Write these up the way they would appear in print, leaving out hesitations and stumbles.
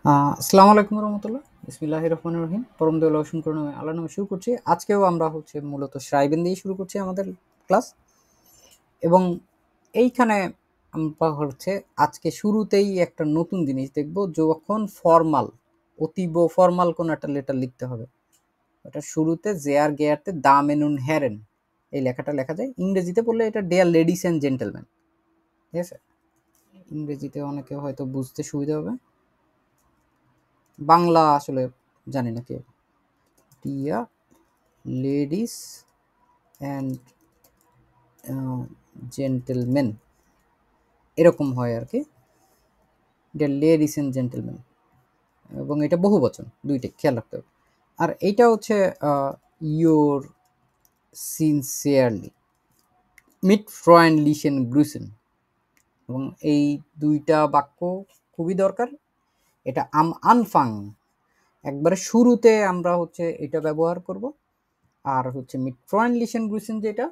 আসসালামু আলাইকুম রহমতুল্লাহ। বিসমিল্লাহির রহমানির রহিম। পরম দয়ালু অসীম করুণাময় আল্লাহর নামে শুরু করছি। আজকেও আমরা মূলত শ্রাইবেন দিয়ে শুরু করছি আমাদের ক্লাস। এবং এইখানে আমরা আজকে শুরুতেই একটা নতুন জিনিস দেখব। যখন ফর্মাল, অতীব ফর্মাল কোনো একটা লেটার লিখতে হবে, এটা শুরুতে জেয়ার গেয়ারতে দা মেনুন হ্যারেন এই লেখাটা লেখা যায়। ইংরেজিতে বললে এটা ডিয়ার লেডিস অ্যান্ড জেন্টেলম্যান। ঠিক আছে, ইংরেজিতে অনেকে হয়তো বুঝতে সুবিধা হবে, বাংলা আসলে জানি না কে। ডিয়ার লেডিস অ্যান্ড জেন্টেলম্যান এরকম হয় আর কি। এটা লেডিস অ্যান্ড জেন্টেলম্যান, এবং এটা বহু বচন, দুইটাই খেয়াল রাখতে হবে। আর এইটা হচ্ছে ইয়োর সিনসিয়ারলি মিট ফ্রয়েন্ড লিশেন গ্রুসেন, এবং এই দুইটা বাক্য খুবই দরকার। এটা আনফাং একবারে শুরুতে আমরা এটা ব্যবহার করব। আর মিট ফ্রয়েন্ড লিশেন গ্রুসেন যেটা,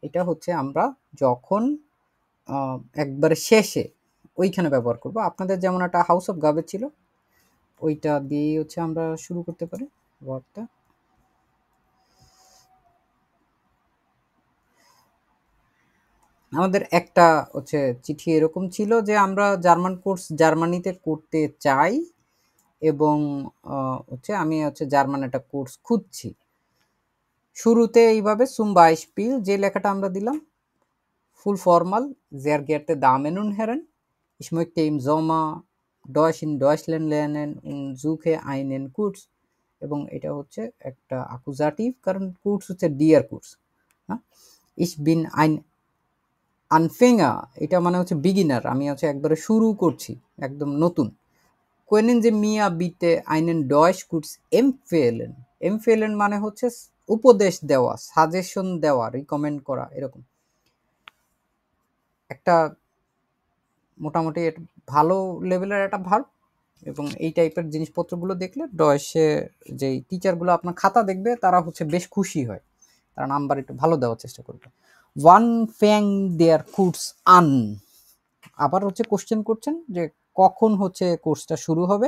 এটা আমরা যখন একবারে শেষে ওইখানে ব্যবহার করব। আপনাদের যেমন একটা হাউস অফ গাবে ছিল, ওইটা দিয়েই আমরা শুরু করতে পারি ওয়ার্ডটা। আমাদের একটা চিঠি এরকম ছিল যে আমরা জার্মান কোর্স জার্মানিতে করতে চাই, এবং আমি জার্মান একটা কোর্স খুঁজছি। শুরুতে এইভাবে সুম বাইশপিল যে লেখাটা আমরা দিলাম, ফুল formal জেয়ার গেয়ারতে দামেনুন হেরেন ich möchte im Sommer Deutsch in Deutschland lernen und suche einen Kurs, এবং এটা একটা অ্যাকুজাটিভ, কারণ কোর্স ডিয়ার কোর্স। হ্যাঁ, ich bin ein Anfänger, এটা মানে বিগিনার, আমি একবারে শুরু করছি, একদম নতুন। können Sie mir bitte einen Deutschkurs empfehlen, empfehlen মানে উপদেশ দেওয়া, সাজেশন দেওয়া, রিকমেন্ড করা, এরকম একটা মোটামুটি ভালো লেভেলের একটা ভার্ব। এবং এই টাইপের জিনিসপত্রগুলো দেখলে ডয়েসে যেই টিচারগুলো আপনার খাতা দেখবে তারা বেশ খুশি হয়, তারা নাম্বার একটু ভালো দেওয়ার চেষ্টা করবে। ওয়ান ফ্যাং দেয়ার কোর্স আন, আবার কোশ্চেন করছেন যে কখন কোর্সটা শুরু হবে।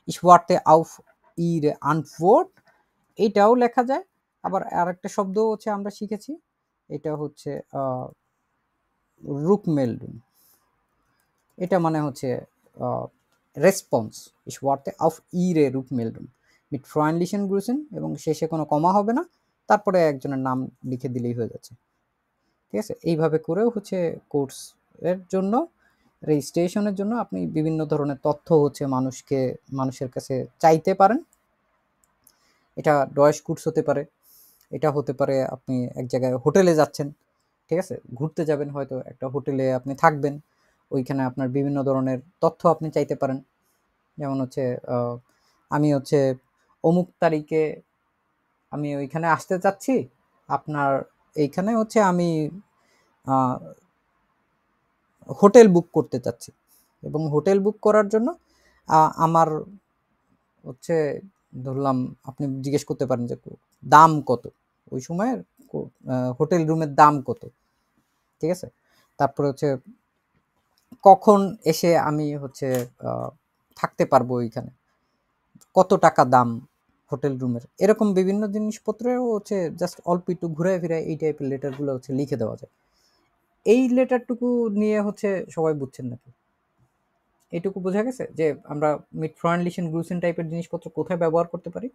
ইশওয়ার্তে আউফ ইর আনফোর্ট, এইটাও লেখা যায়। আবার আরেকটা শব্দ আমরা শিখেছি, এটা রুকমেলডুন, এটা মানে রেসপন্স। ইশওয়ার্তে আউফ ইরে রুকমেলডুন মিট ফ্রয়েন্ডলিশেন গ্রুসেন, এবং শেষে কোনো কমা হবে না, তারপরে একজনের নাম লিখে দিলেই হয়ে যাচ্ছে। ঠিক আছে, এইভাবে করেও কোর্স এর জন্য, রেজিস্ট্রেশনের জন্য আপনি বিভিন্ন ধরনের তথ্য মানুষের কাছে চাইতে পারেন। এটা ডয়েশ কোর্স হতে পারে, এটা হতে পারে আপনি এক জায়গায় হোটেলে যাচ্ছেন, ঠিক আছে, ঘুরতে যাবেন, হয়তো একটা হোটেলে আপনি থাকবেন, ওইখানে আপনার বিভিন্ন ধরনের তথ্য আপনি চাইতে পারেন। যেমন আমি অমুক তারিখে আমি ওইখানে আসতে চাচ্ছি, আপনার এইখানে আমি হোটেল বুক করতে চাচ্ছি, এবং হোটেল বুক করার জন্য আমার ধরলাম আপনি জিজ্ঞেস করতে পারেন যে দাম কত, ওই সময়ের হোটেল রুমের দাম কত, ঠিক আছে। তারপরে কখন এসে আমি থাকতে পারবো ওইখানে, কত টাকা দাম হোটেল রুমের, এরকম বিভিন্ন জিনিসপত্রেও জাস্ট অল্প একটু ঘুরে ফিরে এই টাইপের লেটারগুলো লিখে দেওয়া যায়। এই লেটারটুকু নিয়ে সবাই বুঝছেন নাকি? এইটুকু বোঝা গেছে যে আমরা মিড ফ্রয়েন্ডলিশেন গ্রুসেন টাইপের জিনিসপত্র কোথায় ব্যবহার করতে পারি।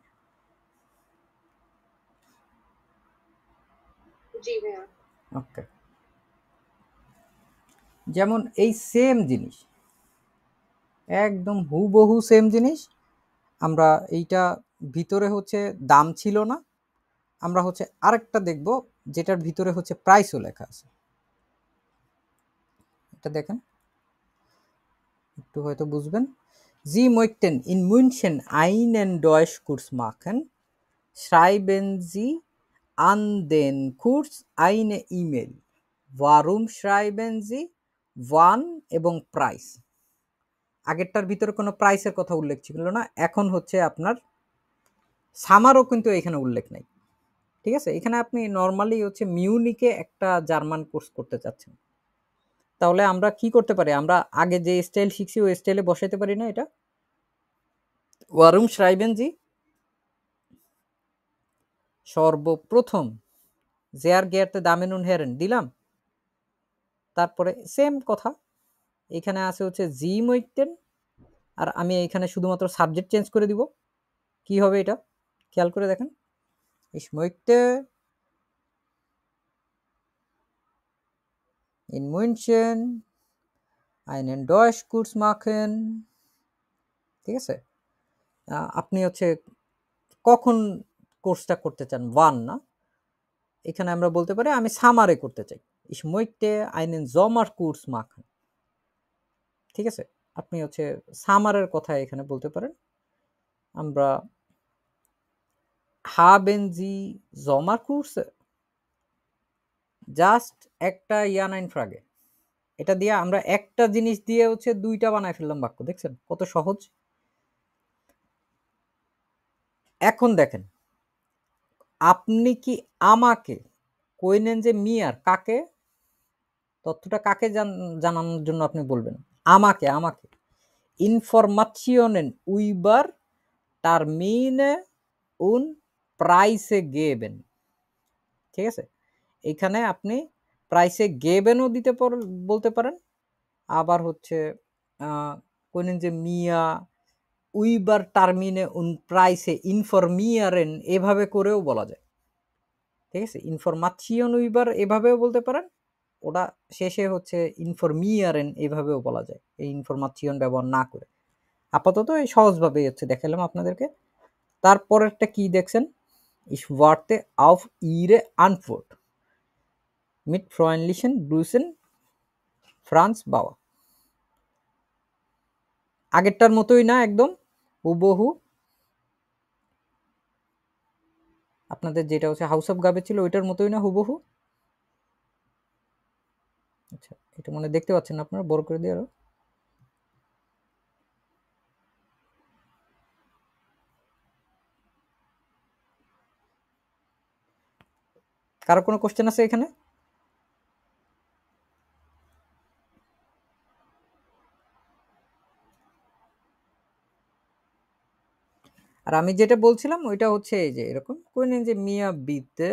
জি ভাইয়া। ওকে, যেমন এই সেম জিনিস, একদম হুবহু সেম জিনিস, আমরা এইটা ভিতরে দাম ছিল না, আমরা আরেকটা দেখব যেটার ভিতরে প্রাইসও লেখা আছে। এটা দেখেন, একটু হয়তো বুঝবেন। জি möchten in München einen Deutschkurs machen, schreiben Sie an den Kurs eine E-Mail. Warum schreiben Sie wann এবং প্রাইস। আগেরটার ভিতরে কোনো প্রাইসের কথা উল্লেখ ছিল না, এখন আপনার সামারও কিন্তু এখানে উল্লেখ নাই। ঠিক আছে, এখানে আপনি নর্মালি মিউনিকে একটা জার্মান কোর্স করতে চাচ্ছেন, তাহলে আমরা কি করতে পারি, আমরা আগে যে স্টাইল শিখছি ওই স্টাইলে বসাইতে পারি না এটা। ওয়ারুম schreiben Sie সর্বপ্রথম sehr geehrte Damen und Herren দিলাম, তারপরে সেম কথা এখানে আছে হচ্ছে জি möchten, আর আমি এখানে শুধুমাত্র সাবজেক্ট চেঞ্জ করে দিব। কি হবে এটা খেয়াল করে দেখেন, ich möchte in München einen Deutschkurs machen, ঠিক আছে। আপনি হচ্ছে কখন কোর্সটা করতে চান, ওয়ান না, এখানে আমরা বলতে পারি আমি সামারে করতে চাই, ich möchte einen Sommerkurs machen, ঠিক আছে। আপনি হচ্ছে সামারের কথা এখানে বলতে পারেন। আমরা haben Sie Sommerkurse, জাস্ট একটা ইয়া নাইন ফ্রাগে, এটা দিয়ে আমরা একটা জিনিস দিয়ে হচ্ছে দুইটা বানায় ফেললাম বাক্য, দেখছেন কত সহজ। এখন দেখেন, আপনি কি আমাকে কইলেন যে মিয়ার, কাকে, তথ্যটা কাকে জানানোর জন্য আপনি বলবেন, আমাকে, আমাকে ইনফরমাশনের উইবার টার্মিনে উন প্রাইসে গেবেন, ঠিক আছে। এখানে আপনি প্রাইসে গেবেনও দিতে বলতে পারেন, আবার হচ্ছে কইলেন যে মিয়া উইবার টার্মিনে উন প্রাইসে ইনফরমিয়ারেন, এভাবে করেও বলা যায়, ঠিক আছে। ইনফরমাশন উইবার এভাবেও বলতে পারেন, ওটা শেষে হচ্ছে ইনফরমিয়ারেন এভাবেও বলা যায়, এই ইনফরমাশন ব্যবহার না করে। আপাতত এই সহজভাবেই হচ্ছে দেখালাম আপনাদেরকে। তারপরেরটা কি দেখছেন, ich warte auf ihre Antwort mit freundlichen Grüßen France বাওয়া। আগেরটার মতোই না, একদম হুবহু আপনাদের যেটা হচ্ছে হাউস অফ গাবে ছিল ওইটার মতোই না, হুবহু। আচ্ছা, এটা মনে দেখতে পাচ্ছেন না আপনারা, বড় করে দিয়ে আরো। কারো কোনো কোশ্চেন আছে এখানে? আর আমি যেটা বলছিলাম ওইটা হচ্ছে এই যে এরকম করে নিন যে মিয়া বিতে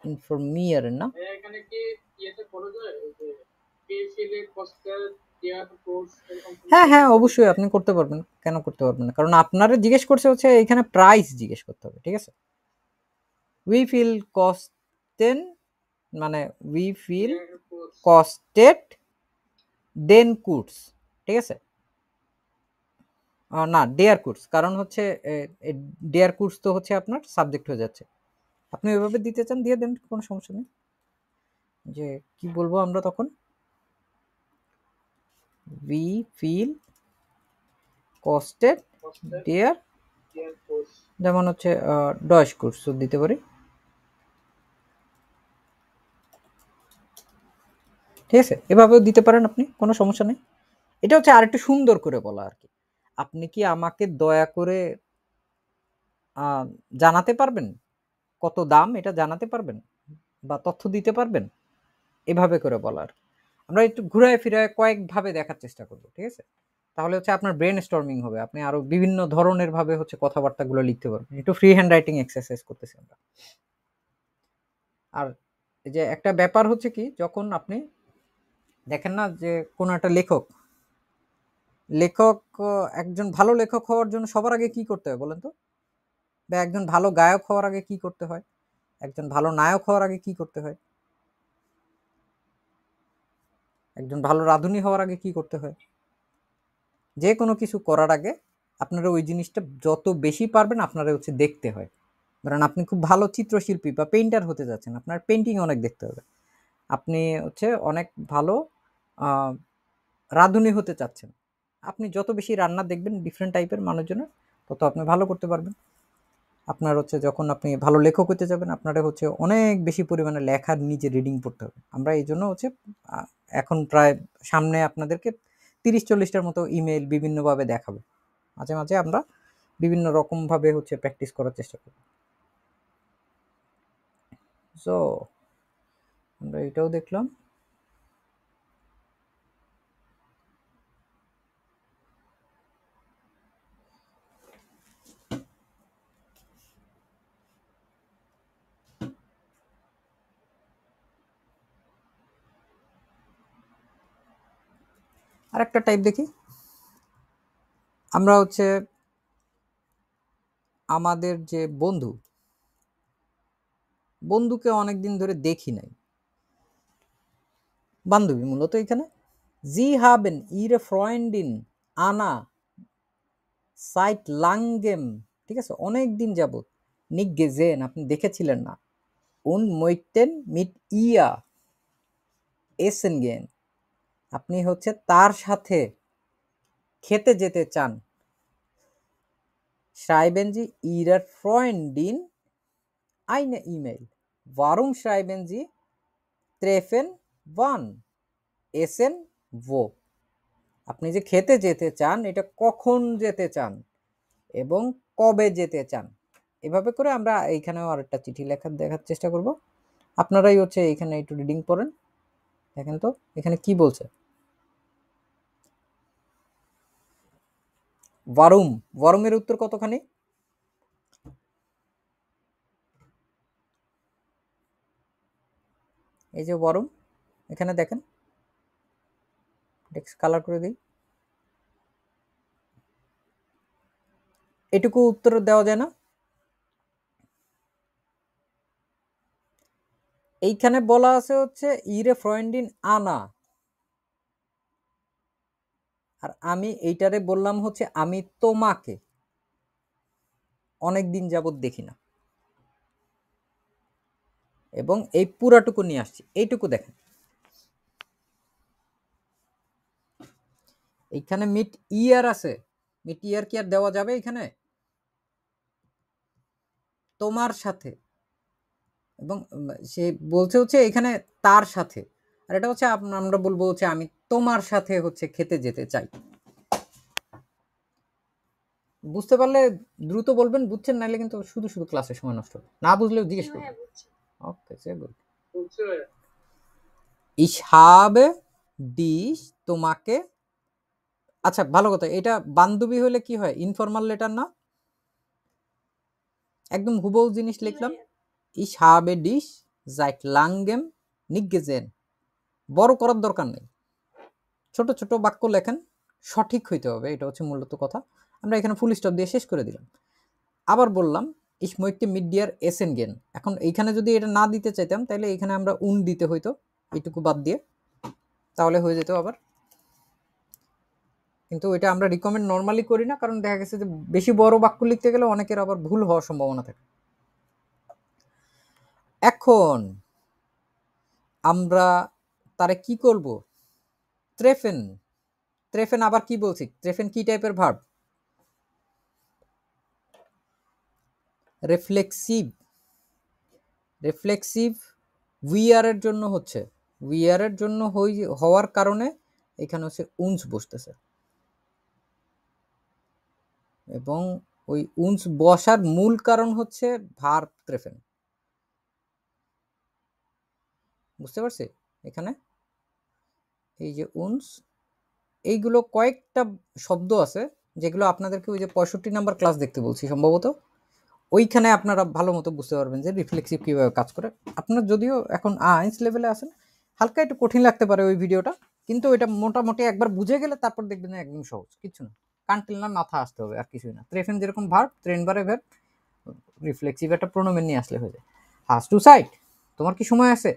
ইনফরমিয়ার না, এখানে কি ইয়েতে পড়া যায় যে পিএসএল এর কস্টার দেয়ার কোর্স এরকম? হ্যাঁ হ্যাঁ অবশ্যই আপনি করতে পারবেন, কেন করতে পারবেন না, কারণ আপনারা জিজ্ঞেস করছে হচ্ছে এখানে প্রাইস জিজ্ঞেস করতে হবে, ঠিক আছে। উই ফিল কস্টেন মানে উই ফিল কস্টেড দেন কুডস, ঠিক আছে। না ডেয়ার কুডস, কারণ হচ্ছে ডেয়ার কুডস তো হচ্ছে আপনার সাবজেক্ট হয়ে যাচ্ছে, আপনি ওইভাবে দিতে চান দিয়ে দেন, কোনো সমস্যা নেই। যে কি বলবো আমরা তখন, উই ফিল কস্টেড ডেয়ার, যেমন হচ্ছে ডয়েশ কোর্স দিতে পারি, ঠিক আছে। এভাবেও দিতে পারেন আপনি, কোনো সমস্যা নেই। এটা হচ্ছে আর একটু সুন্দর করে বলা আর কি, আপনি কি আমাকে দয়া করে জানাতে পারবেন কত দাম, এটা জানাতে পারবেন বা তথ্য দিতে পারবেন, এভাবে করে বলার। আমরা একটু ঘুরায় ফিরায় কয়েকভাবে দেখার চেষ্টা করব, ঠিক আছে। তাহলে হচ্ছে আপনার ব্রেন স্টর্মিং হবে, আপনি আরো বিভিন্ন ধরনের ভাবে হচ্ছে কথাবার্তাগুলো লিখতে পারবেন। একটু ফ্রি হ্যান্ড রাইটিং এক্সারসাইজ করতেছি আমরা। আর এই যে একটা ব্যাপার হচ্ছে কি, যখন আপনি দেখেন না যে কোনো একটা লেখক লেখক একজন ভালো লেখক হওয়ার জন্য সবার আগে কি করতে হয় বলেন তো, বা একজন ভালো গায়ক হওয়ার আগে কি করতে হয়, একজন ভালো নায়ক হওয়ার আগে কি করতে হয়, একজন ভালো রাঁধুনি হওয়ার আগে কি করতে হয়, যে কোনো কিছু করার আগে আপনারা ওই জিনিসটা যত বেশি পারবেন আপনারা হচ্ছে দেখতে হয়। ধরেন আপনি খুব ভালো চিত্রশিল্পী বা পেইন্টার হতে যাচ্ছেন, আপনার পেন্টিং অনেক দেখতে হবে। আপনি হচ্ছে অনেক ভালো রাঁধুনি হতে চাচ্ছেন, আপনি যত বেশি রান্না দেখবেন ডিফারেন্ট টাইপের মানুষজনের, তত আপনি ভালো করতে পারবেন। আপনার হচ্ছে যখন আপনি ভালো লেখক হতে যাবেন, আপনারা হচ্ছে অনেক বেশি পরিমাণে লেখার নিজে রিডিং পড়তে হবে। আমরা এই জন্য হচ্ছে এখন প্রায় সামনে আপনাদেরকে 30-40টার মতো ইমেল বিভিন্নভাবে দেখাবো, মাঝে মাঝে আমরা বিভিন্ন রকমভাবে হচ্ছে প্র্যাকটিস করার চেষ্টা করব। সো আমরা এটাও দেখলাম। আরেকটা টাইপ দেখি। আমরা হচ্ছে আমাদের যে বন্ধুকে অনেকদিন ধরে দেখি নাই, বান্ধবী মূলত এখানে। জি হাবেন ইরে ফ্রয়েন্ডিন আনা সাইট লাঙ্গেম, ঠিক আছে, অনেক দিন যাবত। নিক গেজেন, আপনি দেখেছিলেন না। উন মইটেন মিট ইয়া এসেন গেন, আপনি হচ্ছে তার সাথে খেতে যেতে চান। schreiben Sie Ihrer Freundin eine E-Mail. Warum schreiben Sie treffen wann essen wo? আপনি যে খেতে যেতে চান এটা কখন যেতে চান এবং কবে যেতে চান। এভাবে করে আমরা এইখানেও আরেকটা চিঠি দেখার চেষ্টা করব। আপনারাই হচ্ছে এখানে একটু রিডিং পড়েন, দেখেন তো এখানে কি বলছে। ওয়ারুমের উত্তর কতখানি? এই যে ওয়ারুম, এখানে দেখেন, টেক্সট কালার করে দিই, এটুকু উত্তর দেওয়া যায় না? এইখানে বলা আছে হচ্ছে ইরে ফ্রয়েন্ডিন আনা, আর আমি এইটারে বললাম হচ্ছে আমি তোমাকে অনেক দিন যাবত দেখি না, এবং এই পুরাটুকু নিয়ে আসছি। এইটুকু দেখেন, এইখানে মিট ইয়ার আছে, মিট ইয়ার কি আর দেওয়া যাবে এখানে? তোমার সাথে, এবং সে বলছে হচ্ছে এখানে তার সাথে, আর এটা হচ্ছে আমরা বলবো হচ্ছে আমি তোমার সাথে হচ্ছে খেতে যেতে চাই। বুঝতে পারলে দ্রুত বলবেন, বুঝছেন নাইলে কিন্তু শুধু শুধু ক্লাসে সময় নষ্ট হবে, না বুঝলেও জিজ্ঞেস করবেন। ওকে, সে গুড। Ich habe dich, তোমাকে, আচ্ছা ভালো কথা, এটা বান্ধবী হলে কি হয়, ইনফর্মাল লেটার না, একদম হুবহু জিনিস লিখলাম। Ich habe dich seit langem nicht gesehen, বড় করার দরকার নেই, ছোট ছোট বাক্য লেখেন, সঠিক হইতে হবে, এটা হচ্ছে মূলত কথা। আমরা এখানে ফুল স্টপ দিয়ে শেষ করে দিলাম। আবার বললাম ich möchte mit dir essen gehen, এখন এইখানে যদি এটা না দিতে চাইতাম তাহলে এখানে আমরা উন দিতে হইতো, এইটুকু বাদ দিয়ে, তাহলে হয়ে যেত আবার। কিন্তু এটা আমরা রিকমেন্ড নর্মালি করি না, কারণ দেখা গেছে যে বেশি বড় বাক্য লিখতে গেলে অনেকের আবার ভুল হওয়ার সম্ভাবনা থাকে। এখন আমরা তারে কি করব, ট্রেফেন, ট্রেফেন আবার কি বলছি, ট্রেফেন কি টাইপের ভার্ব? রিফ্লেক্সিভ, রিফ্লেক্সিভ উইয়ার এর জন্য হচ্ছে, উইয়ার এর জন্য হওয়ার কারণে এখানে হচ্ছে উনস বসতেছে, এবং ওই উনস বসার মূল কারণ হচ্ছে ভার্ব ট্রেফেন। বুঝতে পারছি? এখানে এই যে উনস, এইগুলো কয়েকটা শব্দ আছে যেগুলো আপনাদেরকে ওই যে 65 নাম্বার ক্লাস দেখতে বলছি সম্ভবত, ওইখানে আপনারা ভালো মতো বুঝতে পারবেন যে রিফ্লেক্সিভ কীভাবে কাজ করে। আপনার যদিও এখন আইন্স লেভেলে আছেন, হালকা একটু কঠিন লাগতে পারে ওই ভিডিওটা, কিন্তু এটা মোটামুটি একবার বুঝে গেলে তারপর দেখবেন একদম সহজ, কিছু না, কান্টিল না মাথা আসতে হবে, আর কিছুই না। ট্রেফেন যেরকম ভার্ব, ট্রেন বারে ভার্ব, রিফ্লেক্সিভ একটা প্রোনোমেন নিয়ে আসলে হয়ে যায়। হাস টু সাইড, তোমার কি সময় আছে?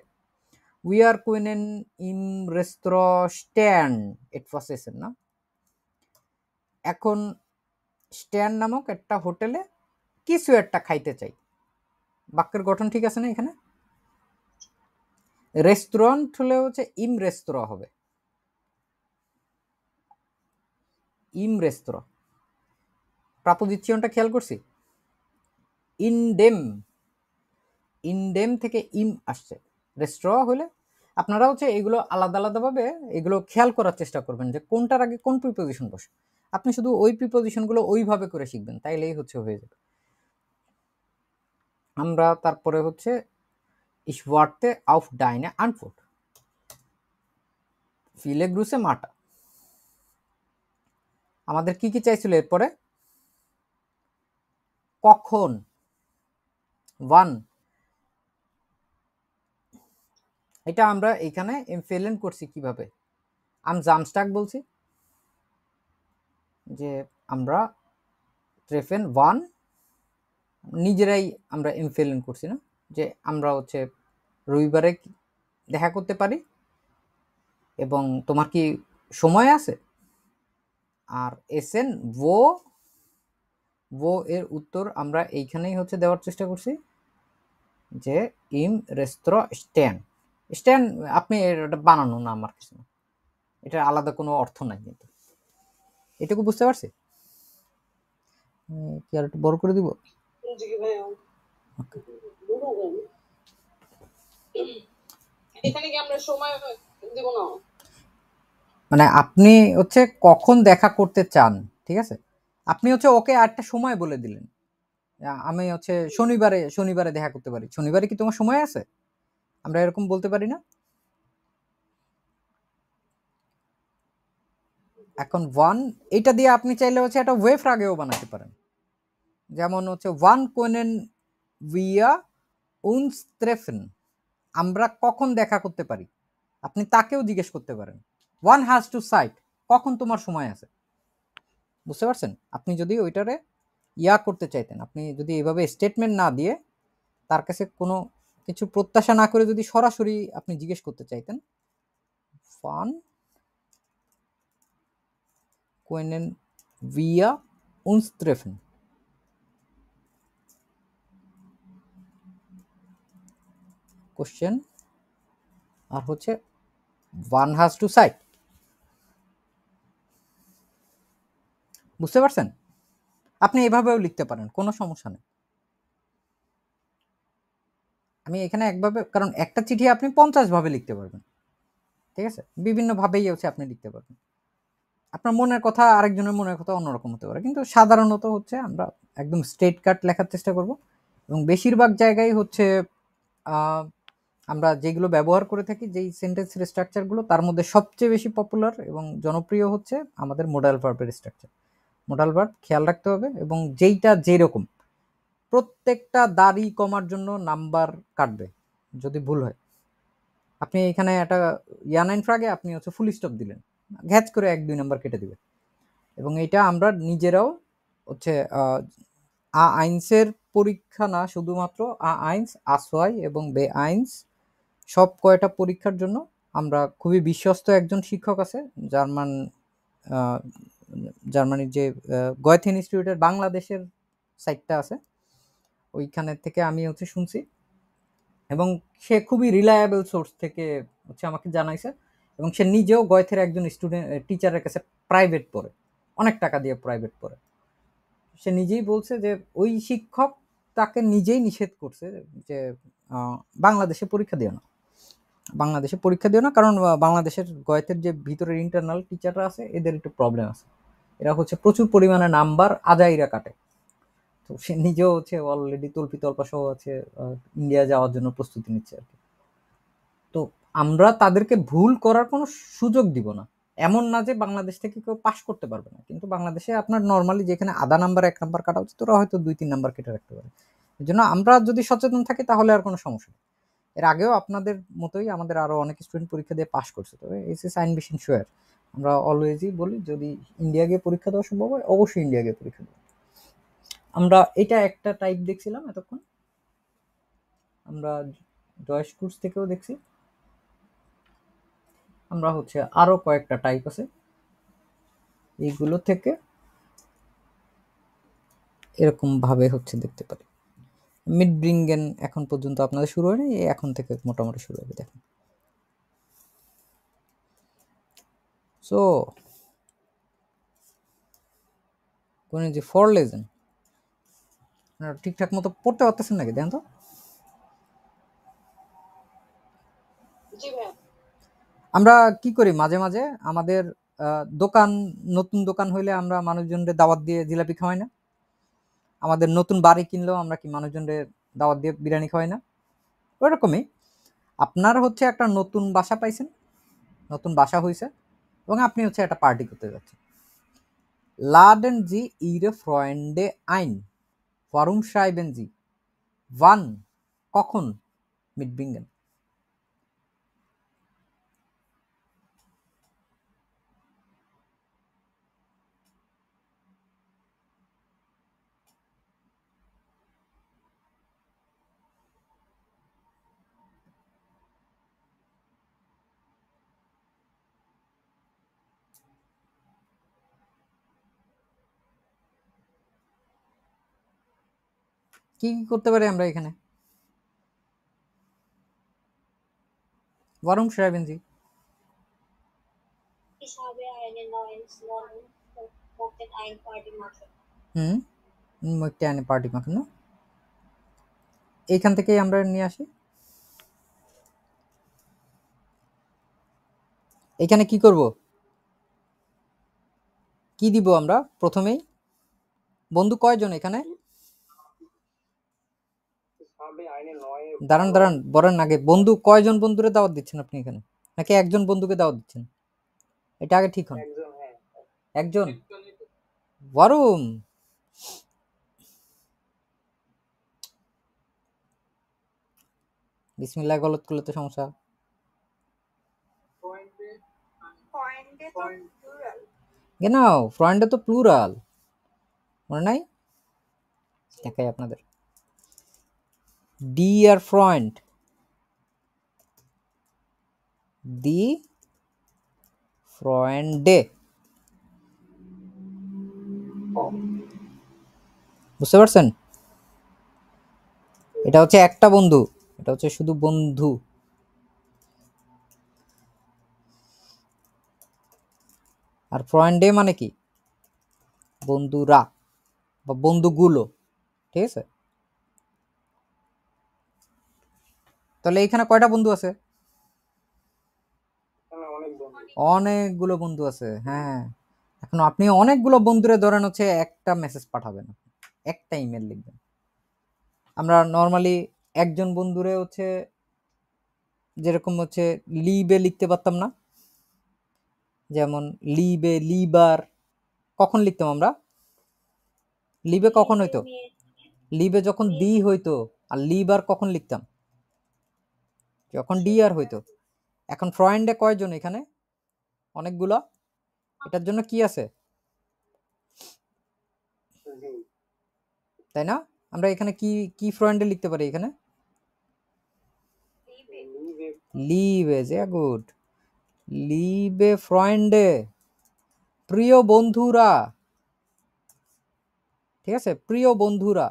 উই আর কুইনেন ইম রেস্ট্র স্ট্যান্ড এটফাস এসেন না, এখন স্ট্যান্ড নামক একটা হোটেলে কিছু একটা খাইতে চাই। বাক্যের গঠন ঠিক আছে না? এখানে রেস্টুরেন্ট হলে হচ্ছে ইম রেস্তোরা হবে, ইম রেস্তোরা। প্রাপোজিশনটা খেয়াল করছি, ইনডেম, ইনডেম থেকে ইম আসছে, রেস্তোরা হলে আপনারা হচ্ছে এগুলো আলাদা আলাদাভাবে এগুলো খেয়াল করার চেষ্টা করবেন যে কোনটার আগে কোন প্রিপোজিশন বসে। আপনি শুধু ওই প্রিপোজিশনগুলো ওইভাবে করে শিখবেন, তাইলেই হচ্ছে হয়ে যাবে। আমরা তারপরে হচ্ছে Ich warte auf deine Antwort. Viele Grüße, Marta. আমাদের কি কি চাইছিল এরপরে? কখন, ওয়ান, এটা আমরা এখানে এমফেলেন করছি কিভাবে? আম জামস্টাক বলছি যে আমরা ট্রেফেন ওয়ান নিজেরাই আমরা এমফেলেন করছি না, যে আমরা হচ্ছে রবিবারে দেখা করতে পারি এবং তোমার কি সময় আছে? আর এসেন ও এর উত্তর আমরা এইখানেই হচ্ছে দেওয়ার চেষ্টা করছি যে ইম রেস্ট্রো স্ট্যান। স্ট্যান আপনি এটা বানানো না, আমার কিছু না, এটা আলাদা কোনো অর্থ নাই, কিন্তু এটুকু বুঝতে পারছি। কি আর একটু বড় করে দিব? এখানে কি আমরা সময় দেব না? মানে আপনি হচ্ছে কখন দেখা করতে চান, ঠিক আছে? আপনি হচ্ছে ওকে একটা সময় বলে দিলেন, আমি হচ্ছে শনিবারে দেখা করতে পারি। শনিবারে কি তোমার সময় আছে? আমরা এরকম বলতে পারি না? এখন ওয়ান, এটা দিয়ে আপনি চাইলে হচ্ছে একটা ওয়ে ফ্রাগেও বানাতে পারেন, যেমন হচ্ছে ওয়ান কোনেন উইয়া উনস ট্রেফেন, আমরা কখন দেখা করতে পারি, আপনি তাকেও জিজ্ঞেস করতে পারেন। ওয়ান হ্যাজ টু সাইট, কখন তোমার সময় আছে। বুঝতে পারছেন? আপনি যদি ওইটারে ইয়া করতে চাইতেন, আপনি যদি এইভাবে স্টেটমেন্ট না দিয়ে তার কাছে কোনো কিছু প্রত্যাশা না করে যদি সরাসরি আপনি জিজ্ঞেস করতে চাইতেন, ফান কোয়েনেন ভিয়া উনস ট্রেফেন, কোশ্চেন আর হচ্ছে ওয়ান হ্যাজ টু সাইট। বুঝতে পারছেন? আপনি এভাবেও লিখতে পারেন, কোনো সমস্যা নেই। আমি এখানে একভাবে, কারণ একটা চিঠি আপনি 50 ভাবে লিখতে পারবেন, ঠিক আছে? বিভিন্ন ভাবেই হচ্ছে আপনি লিখতে পারবেন। আপনার মনের কথা আরেকজনের মনের কথা অন্যরকম হতে পারে, কিন্তু সাধারণত হচ্ছে আমরা একদম স্ট্রেট কাট লেখার চেষ্টা করব, এবং বেশিরভাগ জায়গায় হচ্ছে আমরা যেগুলো ব্যবহার করে থাকি, যেই সেন্টেন্সের স্ট্রাকচারগুলো, তার মধ্যে সবচেয়ে বেশি পপুলার এবং জনপ্রিয় হচ্ছে আমাদের মোডাল ভার্বের স্ট্রাকচার। মোডাল ভার্ব খেয়াল রাখতে হবে, এবং যেইটা যেরকম প্রত্যেকটা দাড়ি কমার জন্য নাম্বার কাটবে যদি ভুল হয়। আপনি এখানে একটা ইয়ানাইন ফ্রাগে আপনি হচ্ছে ফুল স্টপ দিলেন, ঘ্যাচ করে 1-2 নাম্বার কেটে দিবে। এবং এটা আমরা নিজেরাও হচ্ছে আ আইনসের পরীক্ষা না, শুধুমাত্র আ আইনস, আসওয়াই এবং বে আইনস সব কয়টা পরীক্ষার জন্য আমরা খুবই বিশ্বস্ত একজন শিক্ষক আছে, জার্মানির যে গয়েথে ইনস্টিটিউটের বাংলাদেশের সাইটটা আছে, ওইখানে থেকে আমি হচ্ছে শুনছি, এবং সে খুবই রিলায়েবল সোর্স থেকে হচ্ছে আমাকে জানাইছে, এবং সে নিজেও গয়েথের একজন স্টুডেন্ট টিচারের কাছে প্রাইভেট পড়ে, অনেক টাকা দিয়ে প্রাইভেট পড়ে। সে নিজেই বলছে যে ওই শিক্ষক তাকে নিজেই নিষেধ করছে যে বাংলাদেশে পরীক্ষা দিও না, বাংলাদেশে পরীক্ষা দিও না, কারণ বাংলাদেশের গয়েতের যে ভিতরের ইন্টারনাল টিচাররা আছে, এদের একটু প্রবলেম আছে, এরা হচ্ছে প্রচুর পরিমাণে নাম্বার আজাইরা কাটে। তো সে নিজেও হচ্ছে অলরেডি তল্পি তল্পা সহ আছে ইন্ডিয়া যাওয়ার জন্য প্রস্তুতি নিচ্ছে আর কি। তো আমরা তাদেরকে ভুল করার কোনো সুযোগ দিব না। এমন না যে বাংলাদেশ থেকে কেউ পাস করতে পারবে না, কিন্তু বাংলাদেশে আপনার নর্মালি যেখানে আধা নাম্বার 1 নাম্বার কাটা উচিত, ওরা হয়তো 2-3 নাম্বার কেটে রাখতে পারে। এই জন্য আমরা যদি সচেতন থাকি তাহলে আর কোনো সমস্যা নেই। এর আগেও আপনাদের মতোই আমাদের আরো অনেক স্টুডেন্ট পরীক্ষা দিয়ে পাস করছে, তবে এইচএস আইন বেশি শিওর। আমরা অলওয়েজই বলি যদি ইন্ডিয়া গিয়ে পরীক্ষা দেওয়া সম্ভব হয়, অবশ্যই ইন্ডিয়া গিয়ে পরীক্ষা দেবো। আমরা এটা একটা টাইপ দেখছিলাম এতক্ষণ, আমরা জয়েস কোর্স থেকেও দেখছি, আমরা হচ্ছে আরো কয়েকটা টাইপ আছে, এইগুলো থেকে এরকম ভাবে হচ্ছে দেখতে পারি। মিড ব্রিঙ্গেন এখন পর্যন্ত আপনাদের শুরু হয়নি, এখন থেকে মোটামুটি শুরু হবে, দেখেন। সো কোন যে ফর লেজেন ঠিকঠাক মতো পড়তে পারতেছেন নাকি দেখেন তো? আমরা কি করি মাঝে মাঝে আমাদের দোকান, নতুন দোকান হইলে আমরা মানুষজনদের দাওয়াত দিয়ে জিলাপি খাওয়াই না? আমাদের নতুন বাড়ি কিনলেও আমরা কি মানুষজনদের দাওয়াত দিয়ে বিরিয়ানি খাওয়াই না? ওরকমই আপনার হচ্ছে একটা নতুন বাসা পাইছেন, নতুন বাসা হয়েছে এবং আপনি হচ্ছে একটা পার্টি করতে যাচ্ছেন। লাডেন জি ইরে ফ্রয়েন্ডে আইন, ওয়ারুম schreiben জি, ওয়ান, কখন mitbringen? কি কি করতে পারি আমরা এখানে? ওয়ারুম schreiben জি, Ich habe eine neue Wohnung möchte eine Party machen. হুম, möchte eine Party machen, না? এইখান থেকেই আমরা নিয়ে আসি। এখানে কি করব, কি দিব আমরা প্রথমেই? বন্ধু কয়জন এখানে? দাঁড়ান দাঁড়ান, বলেন আগে বন্ধু কয়জন বন্ধুরে দাওয়াত দিচ্ছেন আপনি এখানে, নাকি একজন বন্ধুকে দাওয়াত দিচ্ছেন? এটা আগে ঠিক হন। একজন। ওয়ারুম, বিসমিল্লাহ গলত করলে তো সমস্যা। genau, ফ্রয়েন্ডে তো প্লুরাল, মনে নাই? দেখাই আপনাদের, ডিয়ার ফ্রয়েন্ড, দি ফ্রয়েন্ডে, বুঝতে পারছেন? এটা হচ্ছে একটা বন্ধু, এটা হচ্ছে শুধু বন্ধু। আর ফ্রয়েন্ডে মানে কি? বন্ধুরা বা বন্ধুগুলো, ঠিক আছে? তাহলে এখানে কয়টা বন্ধু আছে? অনেকগুলো বন্ধু আছে, হ্যাঁ। এখন আপনি অনেকগুলো বন্ধুরে ধরেন হচ্ছে একটা মেসেজ পাঠাবেন, একটা ইমেল লিখবেন। আমরা নর্মালি একজন বন্ধুরে হচ্ছে যেরকম হচ্ছে লিবে লিখতে পারতাম না, যেমন লিবে, লিবার, কখন লিখতাম আমরা? লিবে কখন হইতো? লিবে যখন দি হইতো। আর লিবার কখন লিখতাম? যখন ডি আর হইতো। এখন ফ্রয়েন্ডে কয়জন এখানে? অনেকগুলো। এটার জন্য কি আছে? তাই না? আমরা এখানে কি কি ফ্রয়েন্ডে লিখতে পারি এখানে? লিবে, sehr gut, লিবে ফ্রয়েন্ডে, প্রিয় বন্ধুরা, ঠিক আছে, প্রিয় বন্ধুরা।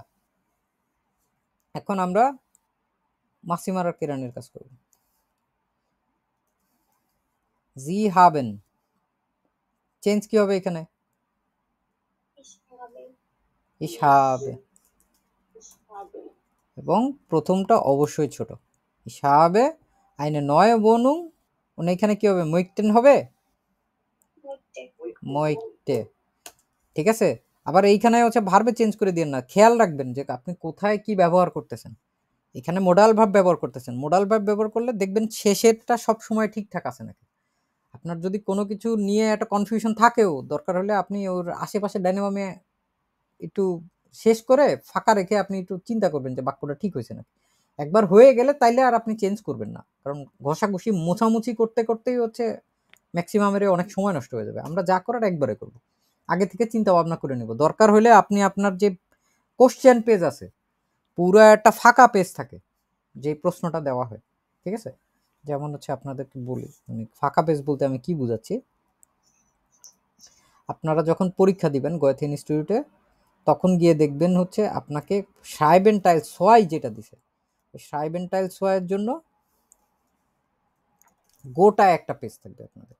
এখন আমরা মাসিমার আর কেরানের কাজ করব। জি হাবেন, চেঞ্জ কি হবে এখানে? ich habe, এবং প্রথমটা অবশ্যই ছোট। ich habe eine neue Wohnung, und এখানে কি হবে? möchten হবে, möchte, ঠিক আছে? আবার এইখানে হচ্ছে ভার্বে চেঞ্জ করে দিয়েন না, খেয়াল রাখবেন যে আপনি কোথায় কি ব্যবহার করতেছেন। এখানে মোডাল ভার্ব ব্যবহার করতেছেন, মোডাল ভার্ব ব্যবহার করলে দেখবেন শেষেরটা সব সময় ঠিকঠাক আছে নাকি। আপনার যদি কোনো কিছু নিয়ে একটা কনফিউশন থাকেও, দরকার হলে আপনি ওর আশেপাশে ডাইনে বামে একটু শেষ করে ফাঁকা রেখে আপনি একটু চিন্তা করবেন যে বাক্যটা ঠিক হয়েছে নাকি। একবার হয়ে গেলে তাইলে আর আপনি চেঞ্জ করবেন না, কারণ ঘষাঘষি মোছামুছি করতে করতেই হচ্ছে ম্যাক্সিমামের অনেক সময় নষ্ট হয়ে যাবে। আমরা যা করার একবারে করব, আগে থেকে চিন্তা ভাবনা করে নেব। দরকার হলে আপনি আপনার যে কোশ্চেন পেজ আছে, পুরো একটা ফাঁকা পেজ থাকে যে প্রশ্নটা দেওয়া হয়, ঠিক আছে? যেমন হচ্ছে আপনাদেরকে বলি, মানে ফাঁকা পেজ বলতে আমি কি বুঝাচ্ছি, আপনারা যখন পরীক্ষা দিবেন গোয়েথে ইনস্টিটিউটে, তখন গিয়ে দেখবেন হচ্ছে আপনাকে সাইবেন্টাইল সোয়াই যেটা দিছে, সাইবেন্টাইল সোয়াইয়ের জন্য গোটা একটা পেজ থাকবে আপনাদের।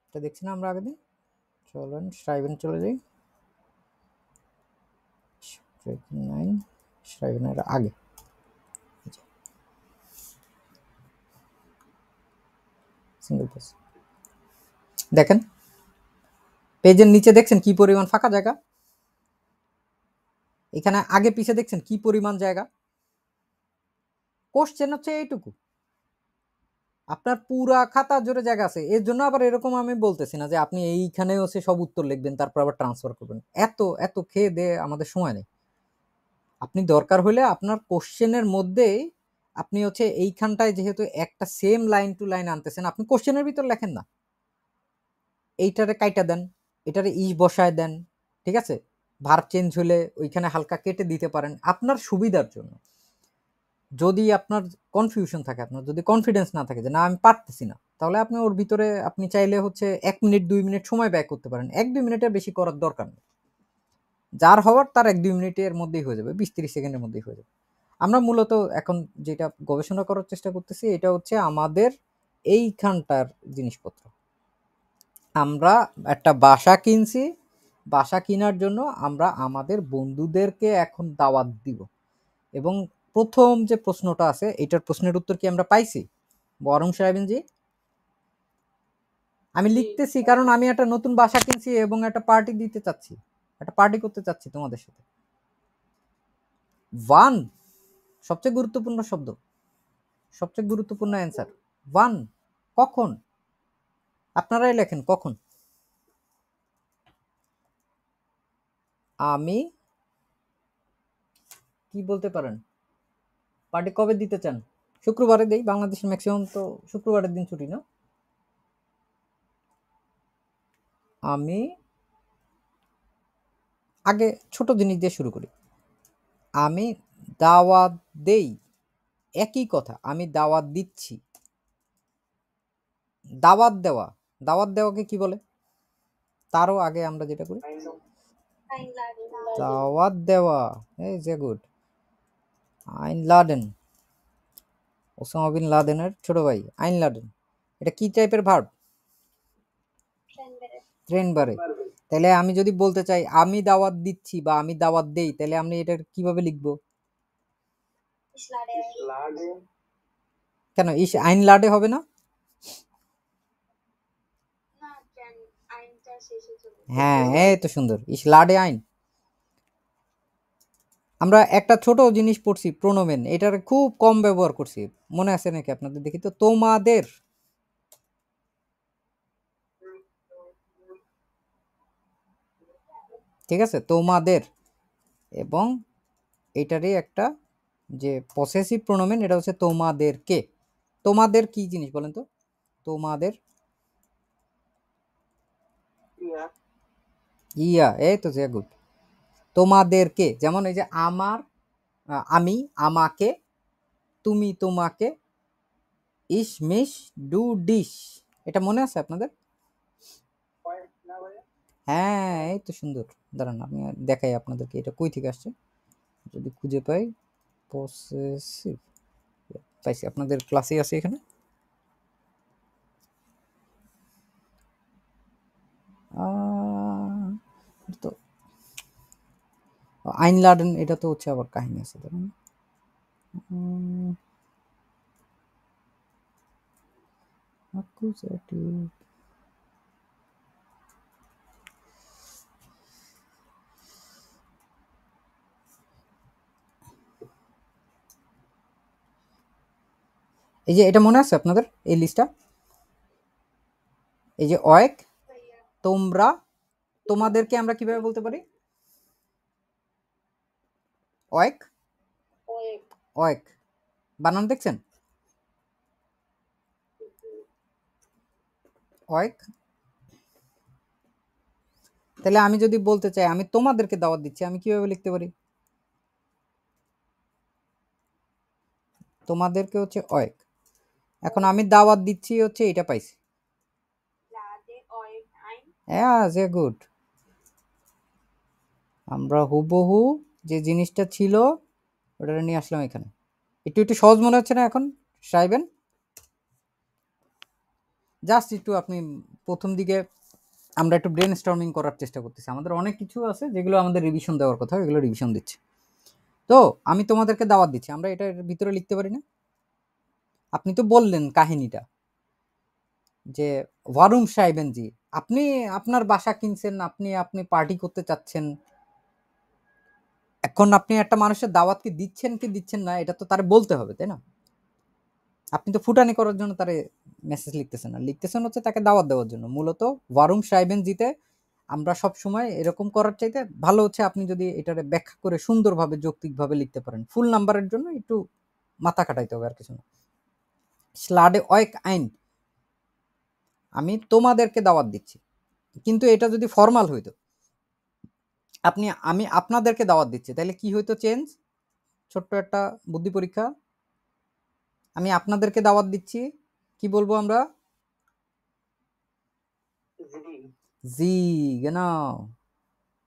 এটা দেখছি না আমরা আগে দিন, চলেন সাইবেন চলে যাই, সাইবেনের আগে সিঙ্গেল পেজ দেখেন, পেজের নিচে দেখছেন কি পরিমাণ ফাঁকা জায়গা, এখানে আগে পিছে দেখছেন কি পরিমাণ জায়গা, কোশ্চেন হচ্ছে এইটুকু, আপনার পুরা খাতা জুড়ে জায়গা আছে। এর জন্য আবার এরকম আমি বলতেছি না যে আপনি এইখানে হচ্ছে সব উত্তর লিখবেন তারপর আবার ট্রান্সফার করবেন, এত এত খেয়ে দে আমাদের সময় নেই। আপনি দরকার হলে আপনার কোশ্চেনের মধ্যেই আপনি হচ্ছে এইখানটায় যেহেতু একটা সেম লাইন টু লাইন আনতেছেন, আপনি কোশ্চেনের ভিতর লেখেন না, এইটারে কাইটা দেন, এটারে ইস বসায় দেন, ঠিক আছে, ভার্ব চেঞ্জ হলে ওইখানে হালকা কেটে দিতে পারেন আপনার সুবিধার জন্য। যদি আপনার কনফিউশন থাকে, আপনার যদি কনফিডেন্স না থাকে যে না আমি পারতেছি না, তাহলে আপনি ওর ভিতরে আপনি চাইলে হচ্ছে 1 মিনিট 2 মিনিট সময় ব্যয় করতে পারেন, 1-2 মিনিটের বেশি করার দরকার নেই। যার হওয়ার তার 1-2 মিনিটের মধ্যেই হয়ে যাবে, 20-30 সেকেন্ডের মধ্যেই হয়ে যাবে। আমরা মূলত এখন যেটা গবেষণা করার চেষ্টা করতেছি এটা হচ্ছে আমাদের এইখানটার জিনিসপত্র। আমরা একটা বাসা কিনছি, বাসা কেনার জন্য আমরা আমাদের বন্ধুদেরকে এখন দাওয়াত দিব, এবং প্রথম যে প্রশ্নটা আছে এটার প্রশ্নের উত্তর কি আমরা পাইছি বরং সাহেবজি? আমি লিখতেছি কারণ আমি একটা নতুন বাসা কিনছি এবং একটা পার্টি দিতে চাচ্ছি, একটা পার্টি করতে চাচ্ছি তোমাদের সাথে। ওয়ান সবচেয়ে গুরুত্বপূর্ণ শব্দ, সবচেয়ে গুরুত্বপূর্ণ অ্যান্সার ওয়ান। কখন? আপনারাই লেখেন কখন। আমি কি বলতে পারেন, পার্টি কবে দিতে চান? শুক্রবারে দেই, বাংলাদেশের ম্যাক্সিমাম তো শুক্রবারের দিন ছুটি না। আমি আগে ছোট জিনিস দিয়ে শুরু করি। আমি দাওয়াত দেই, একই কথা, আমি দাওয়াত দিচ্ছি। দাওয়াত দেওয়া, দাওয়াত দেওয়াকে কি বলে? তারও আগে আমরা যেটা করি দাওয়াত দেওয়া, এই যে গুড। আইন লাদেন, ওসামা বিন লাদেনের ছোট ভাই আইন লাদেন, এটা কি টাইপের ভার্ব? ট্রেন বারে। তাহলে আমি যদি বলতে চাই আমি দাওয়াত দিচ্ছি বা আমি দাওয়াত দেই, তাহলে আমি এটা কিভাবে লিখবো? কেন ইস আইন লাডে হবে না? হ্যাঁ এই তো সুন্দর, ইস লাডে আইন। আমরা একটা ছোট জিনিস পড়ছি প্রোনোমেন, এটার খুব কম ব্যবহার করছি, মনে আছে নাকি আপনাদের? দেখি তো, তোমাদের, ঠিক আছে, তোমাদের। এবং এটারই একটা যে পসেসিভ প্রোনোমেন, এটা হচ্ছে তোমাদেরকে। তোমাদের কি জিনিস বলেন তো? তোমাদের ইয়া, এই তো যে গুড। তোমাদেরকে, যেমন এই যে আমার, আমি আমাকে, তুমি তোমাকে, ইস মিস ডু ডিশ, এটা মনে আছে আপনাদের? হ্যাঁ এই তো সুন্দর। দাঁড়ান আমি দেখাই আপনাদেরকে এটা কই থেকে আসছে, যদি খুঁজে পাই। পসেসিভ পাইছি, আপনাদের ক্লাসে আছে এখানে। তো আইন লাডেন, এটা তো হচ্ছে আবার কাহিনী আছে, ধরুন এই যে এটা মনে আছে আপনাদের এই লিস্টটা? এই যে অয়েক, তোমরা, তোমাদেরকে আমরা কিভাবে বলতে পারি? অয়েক, অয়েক, বানান দেখছেন? অয়েক। তাহলে আমি যদি বলতে চাই আমি তোমাদেরকে দাওয়াত দিচ্ছি, আমি কিভাবে লিখতে পারি? তোমাদেরকে হচ্ছে অয়েক, এখন আমি দাওয়াত দিচ্ছি হচ্ছে এটা পাইছি। হ্যাঁ যে গুড। আমরা হুবহু যে জিনিসটা ছিল ওটা নিয়ে আসলাম এখানে। একটু একটু সহজ মনে হচ্ছে না এখন সাইবেন? জাস্ট একটু আপনি প্রথম দিকে আমরা একটু ব্রেন স্টর্মিং করার চেষ্টা করতেছি, আমাদের অনেক কিছু আছে যেগুলো আমাদের রিভিশন দেওয়ার কথা, এগুলো রিভিশন দিচ্ছি। তো আমি তোমাদেরকে দাওয়াত দিচ্ছি, আমরা এটার ভিতরে লিখতে পারি না? আপনি তো বললেন কাহিনীটা যে ওয়ারুম সাহেবেনজি, আপনি আপনার বাসা কিনছেন, আপনি আপনি পার্টি করতে চাচ্ছেন, এখন আপনি একটা মানুষের দাওয়াত কি দিচ্ছেন না এটা তো তার বলতে হবে, তাই না? আপনি তো ফুটানি করার জন্য তারে মেসেজ লিখতেছেন না, লিখতেছেন হচ্ছে তাকে দাওয়াত দেওয়ার জন্য। মূলত ওয়ারুম সাহেবেন জিতে আমরা সব সময় এরকম করার চাইতে ভালো হচ্ছে আপনি যদি এটারে ব্যাখ্যা করে সুন্দরভাবে যৌক্তিকভাবে লিখতে পারেন। ফুল নাম্বারের জন্য একটু মাথা খাটাইতে হবে, আর কিছু না। স্লাডে অয়েক আইন, আমি তোমাদেরকে দাওয়াত দিচ্ছি, কিন্তু এটা যদি ফর্মাল হইতো, আমি আপনাদেরকে দাওয়াত দিচ্ছি, তাহলে কি হইতো চেঞ্জ? ছোট্ট একটা বুদ্ধি পরীক্ষা। আমি আপনাদেরকে দাওয়াত দিচ্ছি, কি বলবো আমরা? জি, genau।